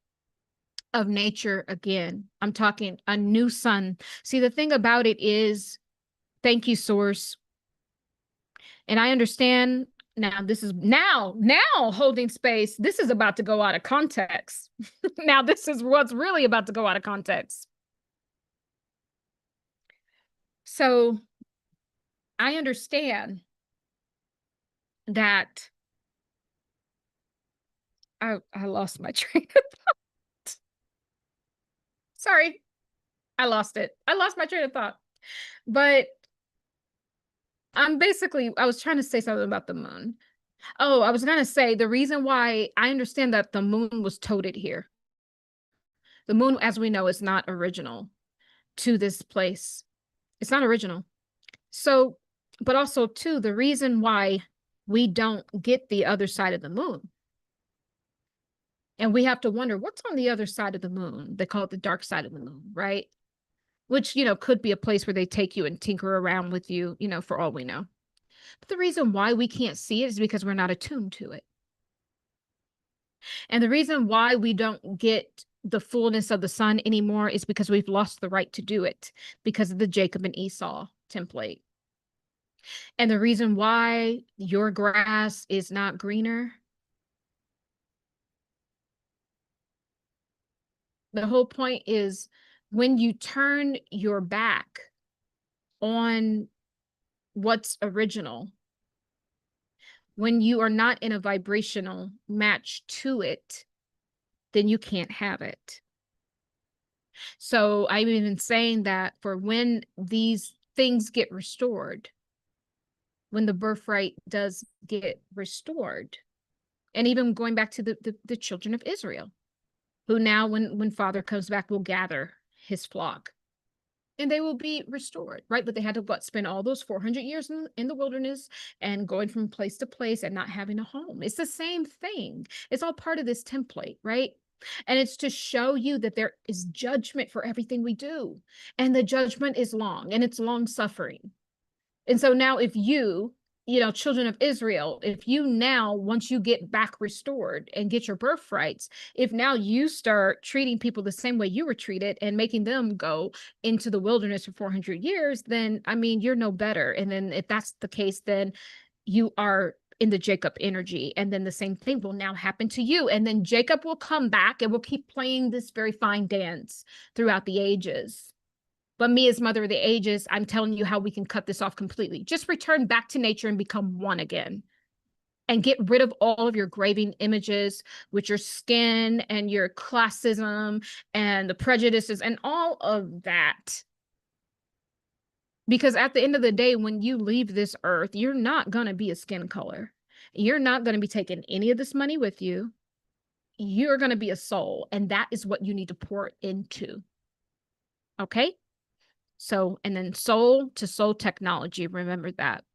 of nature again. I'm talking a new sun. See, the thing about it is, thank you, Source. And I understand now, this is now holding space. This is about to go out of context. Now, this is what's really about to go out of context. So I understand that I lost my train of thought. Sorry, I lost it. I lost my train of thought. But I was trying to say something about the moon. Oh, I was going to say the reason why I understand that the moon was toted here. The moon, as we know, is not original to this place. It's not original. So, but also too, the reason why we don't get the other side of the moon. And we have to wonder what's on the other side of the moon. They call it the dark side of the moon, right? Which, could be a place where they take you and tinker around with you, for all we know. But the reason why we can't see it is because we're not attuned to it. And the reason why we don't get the fullness of the sun anymore is because we've lost the right to do it because of the Jacob and Esau template. And the reason why your grass is not greener, the whole point is when you turn your back on what's original, when you are not in a vibrational match to it, then you can't have it. So I'm even saying that for when these things get restored, when the birthright does get restored, and even going back to the children of Israel, who now, when Father comes back, will gather his flock, and they will be restored, right? But they had to spend all those 400 years in the wilderness and going from place to place and not having a home. It's the same thing. It's all part of this template, right? And it's to show you that there is judgment for everything we do. And the judgment is long, and it's long suffering. And so now if children of Israel, if you now, once you get back restored and get your birthrights, if now you start treating people the same way you were treated and making them go into the wilderness for 400 years, then, I mean, you're no better. And then if that's the case, then you are in the Jacob energy. And then the same thing will now happen to you. And then Jacob will come back and will keep playing this very fine dance throughout the ages. But me, as mother of the ages, I'm telling you how we can cut this off completely. Just return back to nature and become one again. And get rid of all of your graving images with your skin and your classism and the prejudices and all of that. Because at the end of the day, when you leave this earth, you're not going to be a skin color. You're not going to be taking any of this money with you. You're going to be a soul. And that is what you need to pour into. Okay? So, and then soul to soul technology, remember that.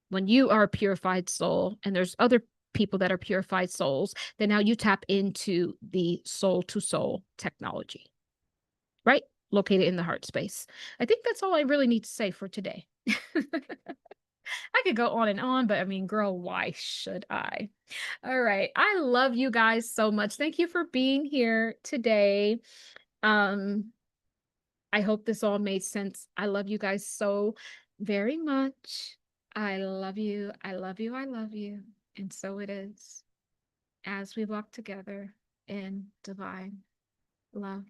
When you are a purified soul and there's other people that are purified souls, then now you tap into the soul to soul technology, right? Located in the heart space. I think that's all I really need to say for today. I could go on, but I mean, girl, why should I? All right. I love you guys so much. Thank you for being here today. I hope this all made sense. I love you guys so very much. I love you. I love you. I love you. And so it is as we walk together in divine love.